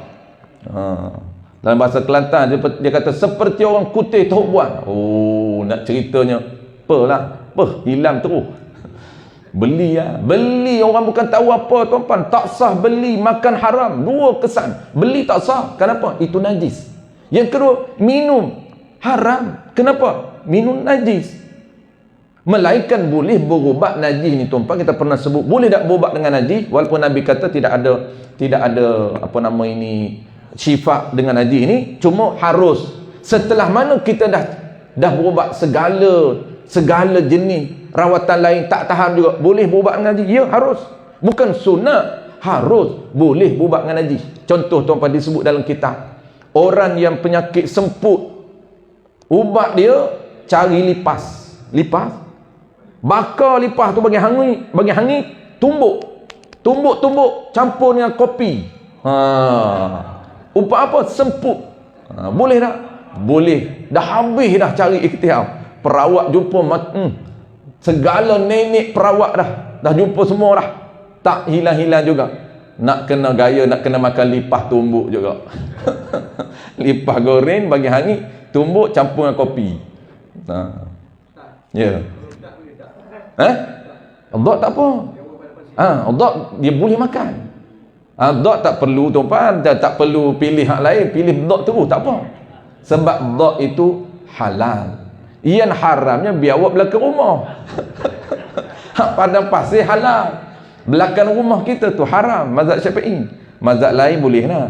Dalam bahasa Kelantan dia kata seperti orang kutih teruk buang. Nak ceritanya hilang terus. Beli orang bukan tahu apa tuan-puan, tak sah beli, makan haram, dua kesan. Beli tak sah, kenapa? Itu najis. Yang kedua, minum haram, kenapa? Minum najis. Melainkan boleh berubat najis ni tuan-puan, kita pernah sebut boleh tak berubat dengan najis, walaupun Nabi kata tidak ada syifa dengan najis ni, cuma harus setelah mana kita dah berubat segala jenis rawatan lain tak tahan juga, boleh berubat dengan najis? Ya, harus. Bukan sunat, harus. Boleh berubat dengan najis. Contoh tuan-tuan disebut dalam kitab, orang yang penyakit semput, ubat dia cari lipas, bakar lipas tu bagi hangi, tumbuk campur dengan kopi. Ubat apa? Semput. Boleh tak? Boleh. Dah habis dah cari ikhtiar. Perawat jumpa segala nenek perawat dah jumpa semua dah, tak hilang juga. Nak kena gaya, nak kena makan lipas tumbuk juga. Lipas goreng bagi hangi, tumbuk campur dengan kopi. Ya. Ubat tak apa. Ubat dia boleh makan. Ubat tak perlu tuan-puan, tak perlu pilih hak lain, pilih ubat terus tak apa. Sebab ubat itu halal. Yang haramnya biar awak belakang rumah. Padang pasir halal, belakang rumah kita tu haram. Mazhab Syafi'i. Mazhab lain boleh lah.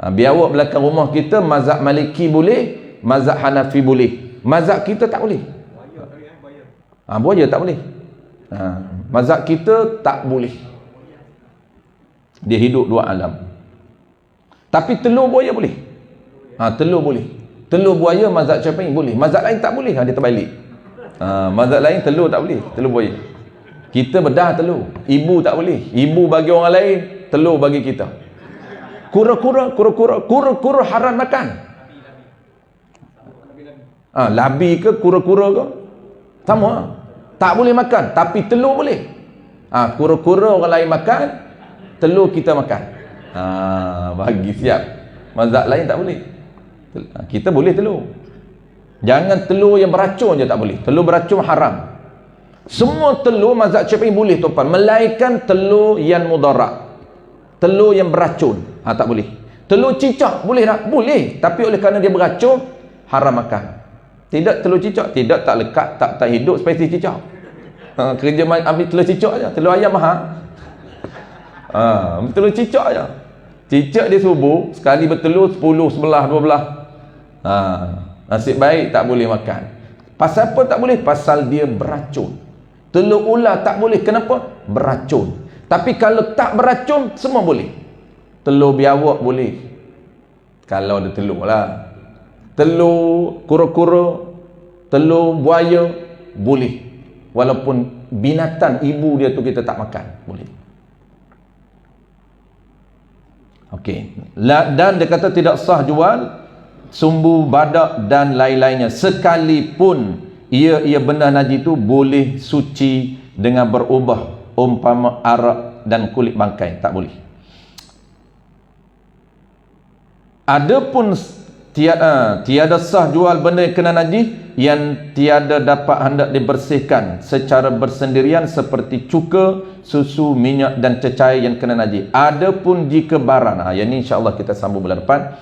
Biar awak belakang rumah kita, mazhab Maliki boleh, mazhab Hanafi boleh, mazhab kita tak boleh. Buaya tak boleh. Mazhab kita tak boleh. Dia hidup dua alam. Tapi telur buaya boleh. Telur boleh. Telur buaya mazhab Syafi'i boleh, mazhab lain tak boleh. Dia terbalik. Mazhab lain telur tak boleh, telur buaya. Kita bedah telur, ibu tak boleh. Ibu bagi orang lain, telur bagi kita. Kura-kura haram makan. Labi ke kura-kura ke sama, tak boleh makan. Tapi telur boleh. Kura-kura orang lain makan, telur kita makan. Bagi siap. Mazhab lain tak boleh. Kita boleh telur. Jangan telur yang beracun je tak boleh. Telur beracun haram. Semua telur mazhab Syafi'i boleh tuan-tuan, melainkan telur yang mudarat. Telur yang beracun, tak boleh. Telur cicak boleh tak? Boleh. Tapi oleh kerana dia beracun, haram makan. Tidak telur cicak, tidak tak lekat, tak hidup spesies cicak. Kerja ambil telur cicak aja. Telur ayam mahal. Telur cicak aja. Cicak dia subuh, sekali bertelur 10, 11, 12. Nasib baik tak boleh makan. Pasal apa tak boleh? Pasal dia beracun. Telur ular tak boleh. Kenapa? Beracun. Tapi kalau tak beracun, semua boleh. Telur biawak boleh. Kalau ada telur lah. Telur kura-kura, telur buaya, boleh. Walaupun binatang ibu dia tu kita tak makan, boleh. Okey. Dan dia kata tidak sah jual sumbu badak dan lain-lainnya. Sekalipun ia benda najis itu boleh suci dengan berubah, umpama arak dan kulit bangkai, tak boleh. Adapun tiada sah jual benda yang kena najis yang tiada dapat hendak dibersihkan secara bersendirian seperti cuka, susu, minyak dan cecair yang kena najis. Adapun jika barang, yang ini insya-Allah kita sambung bulan depan.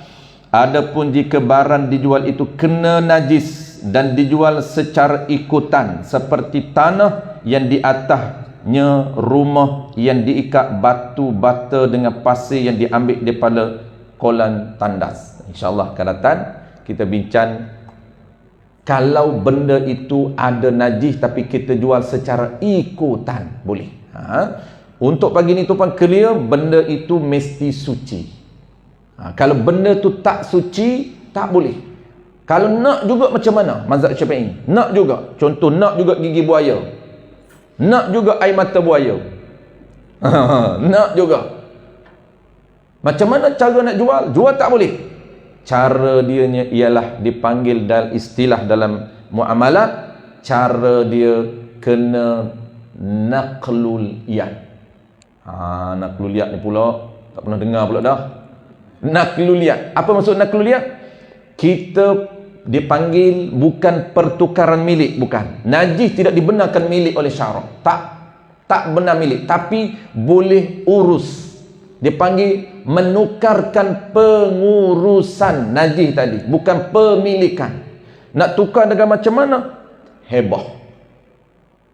Adapun jika barang dijual itu kena najis dan dijual secara ikutan seperti tanah yang di atasnya rumah yang diikat batu bata dengan pasir yang diambil daripada kolam tandas. InsyaAllah akan datang kita bincang kalau benda itu ada najis tapi kita jual secara ikutan, boleh. Untuk pagi ni tuan clear, benda itu mesti suci. Kalau benda tu tak suci, tak boleh. Kalau nak juga macam mana mazhab Syafi'i? Nak juga. Contoh nak juga gigi buaya. Nak juga air mata buaya. Nak juga. Macam mana cara nak jual? Jual tak boleh. Cara dia ialah dipanggil dalam istilah dalam muamalat, cara dia kena naqlul yad. Naqlul yad ni pula tak pernah dengar pula dah. Naqlul yad. Apa maksud naqlul yad? Kita dipanggil bukan pertukaran milik, bukan. Najis tidak dibenarkan milik oleh syarak. Tak benar milik, tapi boleh urus. Dipanggil menukarkan pengurusan najis tadi, bukan pemilikan. Nak tukar dengan macam mana? Hebah.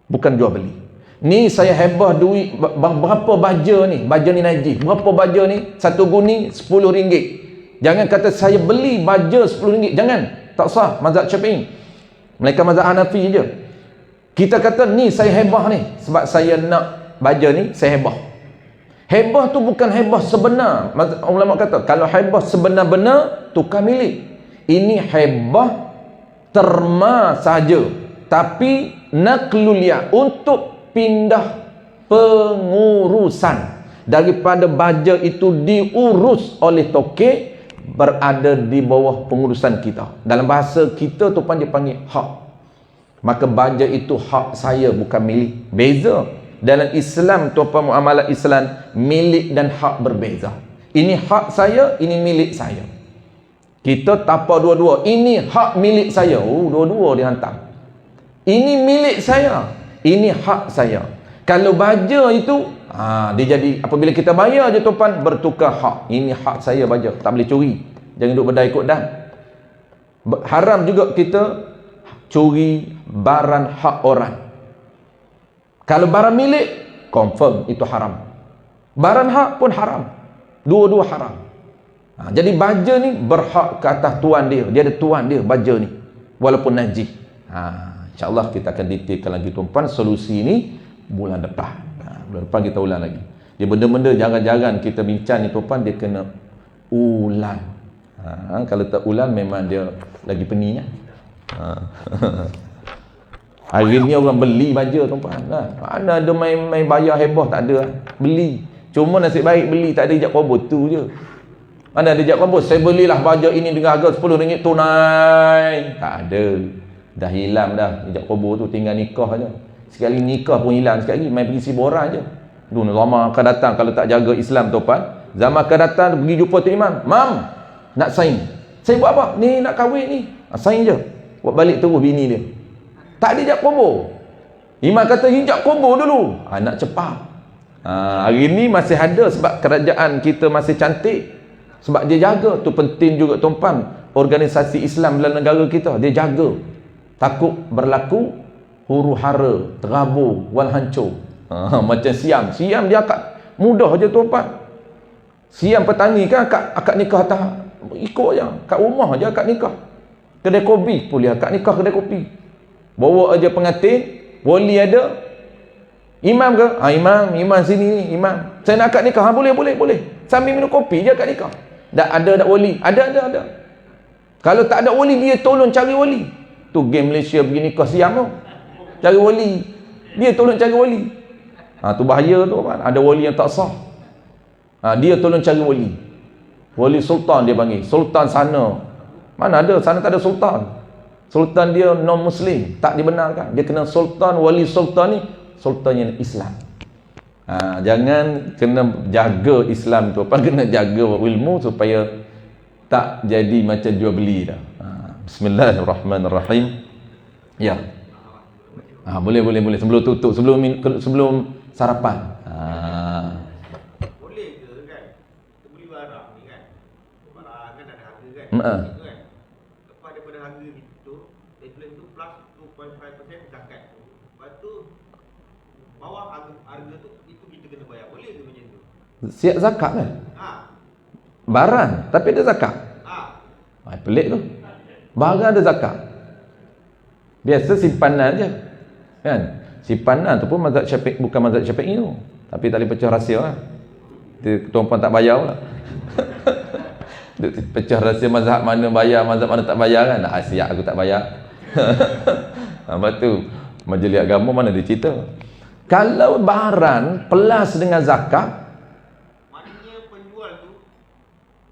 Bukan jual beli. Ni saya hebah duit berapa baja ni? Baja ni najis. Berapa baja ni? Satu guni RM10. Jangan kata saya beli baja RM10. Jangan. Tak sah mazhab Syafi'i. Mereka mazhab Hanafi je. Kita kata ni saya hebah ni sebab saya nak baja ni, saya hebah. Hebah tu bukan hebah sebenar. Ulama kata kalau hebah sebenar-benar tukar milik. Ini hebah terma saja, tapi naqlul yad untuk pindah pengurusan daripada baja itu diurus oleh tokek berada di bawah pengurusan kita. Dalam bahasa kita tu pun dipanggil hak. Maka baja itu hak saya, bukan milik. Beza. Dalam Islam tu apa muamalat Islam, milik dan hak berbeza. Ini hak saya, ini milik saya. Kita tapa dua-dua. Ini hak milik saya. Dua-dua dihantam. Ini milik saya, ini hak saya. Kalau baja itu dia jadi apabila kita bayar je tuan, bertukar hak. Ini hak saya baja, tak boleh curi. Jangan duduk berdai ikut dan. Haram juga kita curi barang hak orang. Kalau barang milik, confirm itu haram. Barang hak pun haram. Dua-dua haram. Jadi baja ni berhak ke atas tuan dia. Dia ada tuan dia, baja ni. Walaupun najis. InsyaAllah kita akan detailkan lagi tuan-tuan solusi ni bulan depan. Bulan depan kita ulang lagi. Dia benda-benda jarang-jarang kita bincang ni tuan-tuan, dia kena ulang. Kalau tak ulang memang dia lagi pening ya. Hari ni orang beli baja tuan-tuan. Mana ada main bayar hebah, tak ada. Beli. Cuma nasib baik beli tak ada ijab kabul tu je. Mana ada ijab kabul? Saya belilah baja ini dengan harga RM10 tunai. Tak ada. Dah hilang dah ijab kabul tu, tinggal nikah aja. Sekali nikah pun hilang sekali, main pergi Sibora je. Dulu zaman akan datang kalau tak jaga Islam tuan. Zaman akan datang pergi jumpa Tok Imam, "Mam, nak sign." "Saya buat apa?" "Ni nak kahwin ni." "Sign je." Buat balik terus bini dia. Tak dijak kubur. Imam kata hijab kubur dulu. Nak cepat. Hari ni masih ada sebab kerajaan kita masih cantik. Sebab dia jaga. Tu penting juga tuan-tuan. Organisasi Islam dalam negara kita, dia jaga. Takut berlaku huru hara, terabur, wal hancur. Macam Siam. Siam dia akak mudah je tuan-tuan. Siam petani kan akak nikah tak. Ikut je. Kat rumah je akak nikah. Kedai kopi pun dia akak nikah kedai kopi. Bawa aja pengantin, wali ada. Imam ke? Imam sini ni, imam. Saya nak akad nikah. Boleh. Sambil minum kopi je akad nikah. Ada wali. Ada. Kalau tak ada wali, dia tolong cari wali. Tu game Malaysia pergi nikah Siam tu. Cari wali. Dia tolong cari wali. Tu bahaya tu kan. Ada wali yang tak sah. Dia tolong cari wali. Wali sultan dia panggil. Sultan sana. Mana ada? Sana tak ada sultan. Sultan dia non-Muslim, tak dibenarkan. Dia kena sultan, wali sultan ni sultan yang Islam. Jangan kena jaga Islam tu. Apa kena jaga ilmu supaya tak jadi macam jual beli dah. Bismillahirrahmanirrahim. Ya. Boleh. Sebelum tutup, sebelum sarapan. Boleh ke kan? Kita beli barang ni kan? Barang kan ada harga kan? Kan? Lepas daripada harga itu, deadline tu plus 2.5% zakat. Lepas tu bawah harga tu itu kita kena bayar. Boleh ke macam tu? Siap zakat kan? Barang tapi ada zakat. Pelik tu. Barang ada zakat. Biasa simpanan je. Kan? Simpanan tu pun mazhab Syafi'i, bukan mazhab Syafi'i tu. Tapi tak boleh pecah rahsia lah. Tuan-tuan tak bayar pula. Pecah rahsia mazhab mana bayar, mazhab mana tak bayar kan. Siap aku tak bayar. Lepas tu majlis agama mana dia cerita. Kalau barang pelas dengan zakat, maknanya penjual tu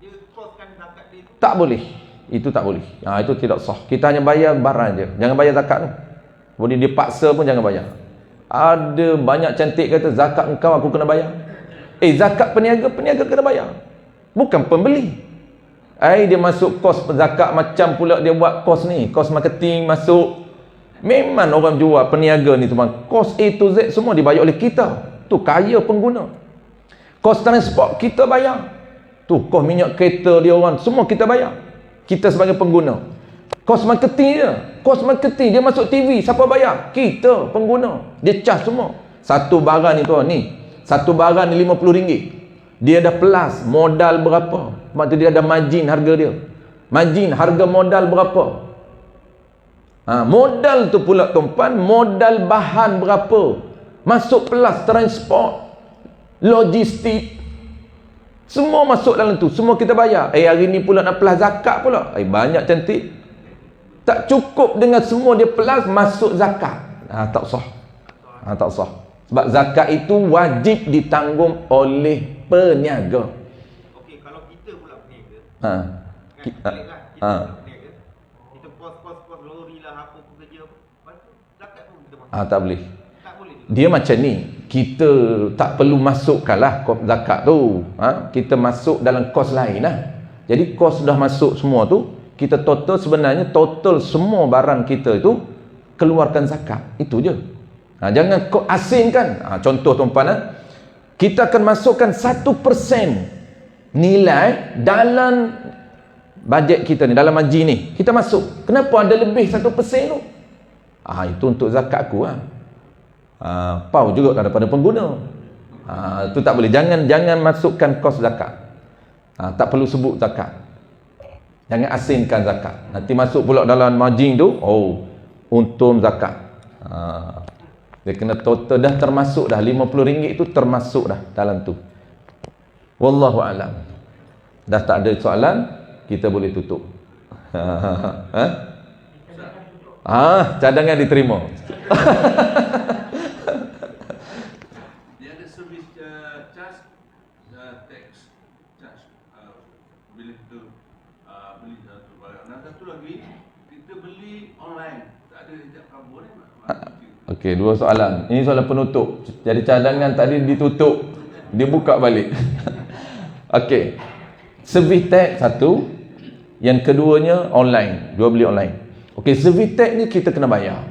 dia koskan zakat dia tu tak boleh. Itu tak boleh. Itu tidak sah. Kita hanya bayar barang je. Jangan bayar zakat tu. Boleh dia paksa pun jangan bayar. Ada banyak cantik kata zakat engkau aku kena bayar. Zakat peniaga kena bayar. Bukan pembeli. Dia masuk kos zakat macam pula dia buat kos ni, kos marketing masuk. Memang orang jual peniaga ni teman, kos A to Z semua dibayar oleh kita. Tu kaya pengguna. Kos transport kita bayar. Tu kos minyak kereta dia orang semua kita bayar. Kita sebagai pengguna. Kos marketing dia masuk TV, siapa bayar? Kita pengguna. Dia cas semua. Satu barang ni tuan ni. Satu barang ni RM50. Dia dah plus modal berapa? Maksud dia ada margin harga dia. Margin harga modal berapa? Modal tu pula tuan, modal bahan berapa? Masuk plus transport, logistik. Semua masuk dalam tu. Semua kita bayar. Hari ni pula nak plus zakat pula. Banyak cantik. Tak cukup dengan semua dia plus masuk zakat. Tak sah. Tak sah. Sebab zakat itu wajib ditanggung oleh peniaga. Okey, kalau kita pula peniaga. Kita Peniaga. Kita pos lori lah apa kerja. Zakat pun kita masuk. tak boleh. Tak boleh. Dia macam ni. Kita tak perlu masukkanlah kos zakat tu. Kita masuk dalam kos lain lah. Jadi kos dah masuk semua tu, kita total sebenarnya total semua barang kita itu keluarkan zakat. Itu je. Jangan kau asingkan. Contoh tuan-tuan, kita akan masukkan 1% nilai dalam bajet kita ni, dalam haji ni. Kita masuk. Kenapa ada lebih 1% tu? Itu untuk zakat aku pau juga daripada pengguna. Itu tak boleh. Jangan masukkan kos zakat. Tak perlu sebut zakat. Jangan asingkan zakat. Nanti masuk pula dalam margin tu, untung zakat. Dia kena total dah termasuk dah. RM50 tu termasuk dah dalam tu. Wallahu alam. Dah tak ada soalan, kita boleh tutup. Cadangan diterima. Dia ada servis charge tax charge bila kita beli satu barang. Dan satu lagi, kita kita beli online, tak ada hijab kabur ni. Okey, dua soalan. Ini soalan penutup. Jadi cadangan tadi ditutup, dia buka balik. Okey. Servis tag satu, yang keduanya online, jual beli online. Okey, servis tag ni kita kena bayar.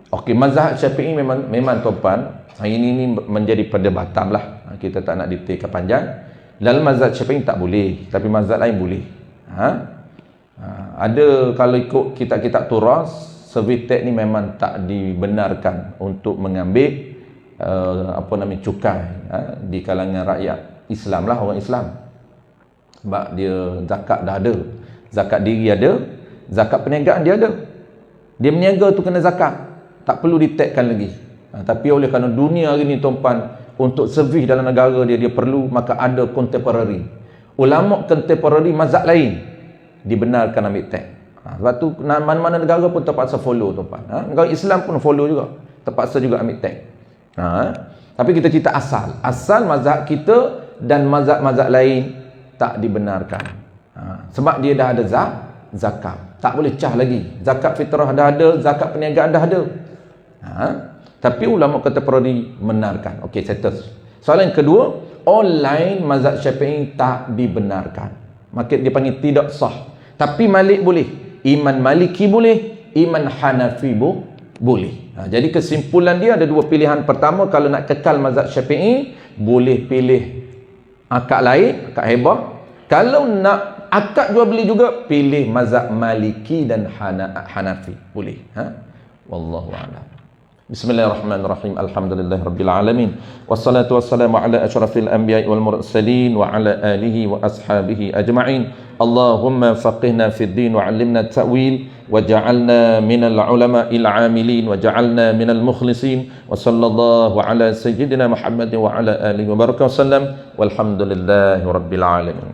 Okey, mazhab Syafi'i memang tuan-puan, hari ini menjadi perdebatan lah. Kita tak nak detailkan panjang. Dalam mazhab Syafi'i tak boleh, tapi mazhab lain boleh. Ada kalau ikut kitab-kitab turas, servis tag ni memang tak dibenarkan untuk mengambil cukai di kalangan rakyat Islam lah, orang Islam. Sebab dia zakat dah ada, zakat diri ada, zakat perniagaan dia ada. Dia berniaga tu kena zakat, tak perlu ditagkan lagi. Tapi oleh kerana dunia hari ni tuan-puan, untuk servis dalam negara dia perlu, maka ada contemporary. Ulama contemporary mazhab lain dibenarkan ambil tag. Sebab tu mana-mana negara pun terpaksa follow tuan-puan. Negara Islam pun follow juga, terpaksa juga ambil tag. Tapi kita cerita asal mazhab kita dan mazhab-mazhab lain tak dibenarkan. Sebab dia dah ada zakat, tak boleh cah lagi. Zakat fitrah dah ada, zakat perniagaan dah ada. Tapi ulama contemporary benarkan. Okey, settle. Soalan kedua, online mazhab Syafi'i tak dibenarkan. Maka dia panggil tidak sah. Tapi Malik boleh, Iman Maliki boleh, Iman Hanafi boleh. Jadi kesimpulan dia ada dua pilihan. Pertama, kalau nak kekal mazhab Syafi'i, boleh pilih akad lain, akad hebah. Kalau nak akad jual beli juga, pilih mazhab Maliki dan Hanafi. Boleh. Wallahu a'lam. Bismillahirrahmanirrahim. Alhamdulillahirabbil alamin. Wassalatu wassalamu ala asyrafil anbiya'i wal mursalin wa ala alihi wa ashabihi ajma'in. Allahumma faqihna fid din wa 'allimna at-ta'wil waj'alna minal ulama'il 'amilin waj'alna minal mukhlisin wa sallallahu ala sayyidina Muhammadin wa ala alihi wa baraka wasallam walhamdulillahi rabbil alamin.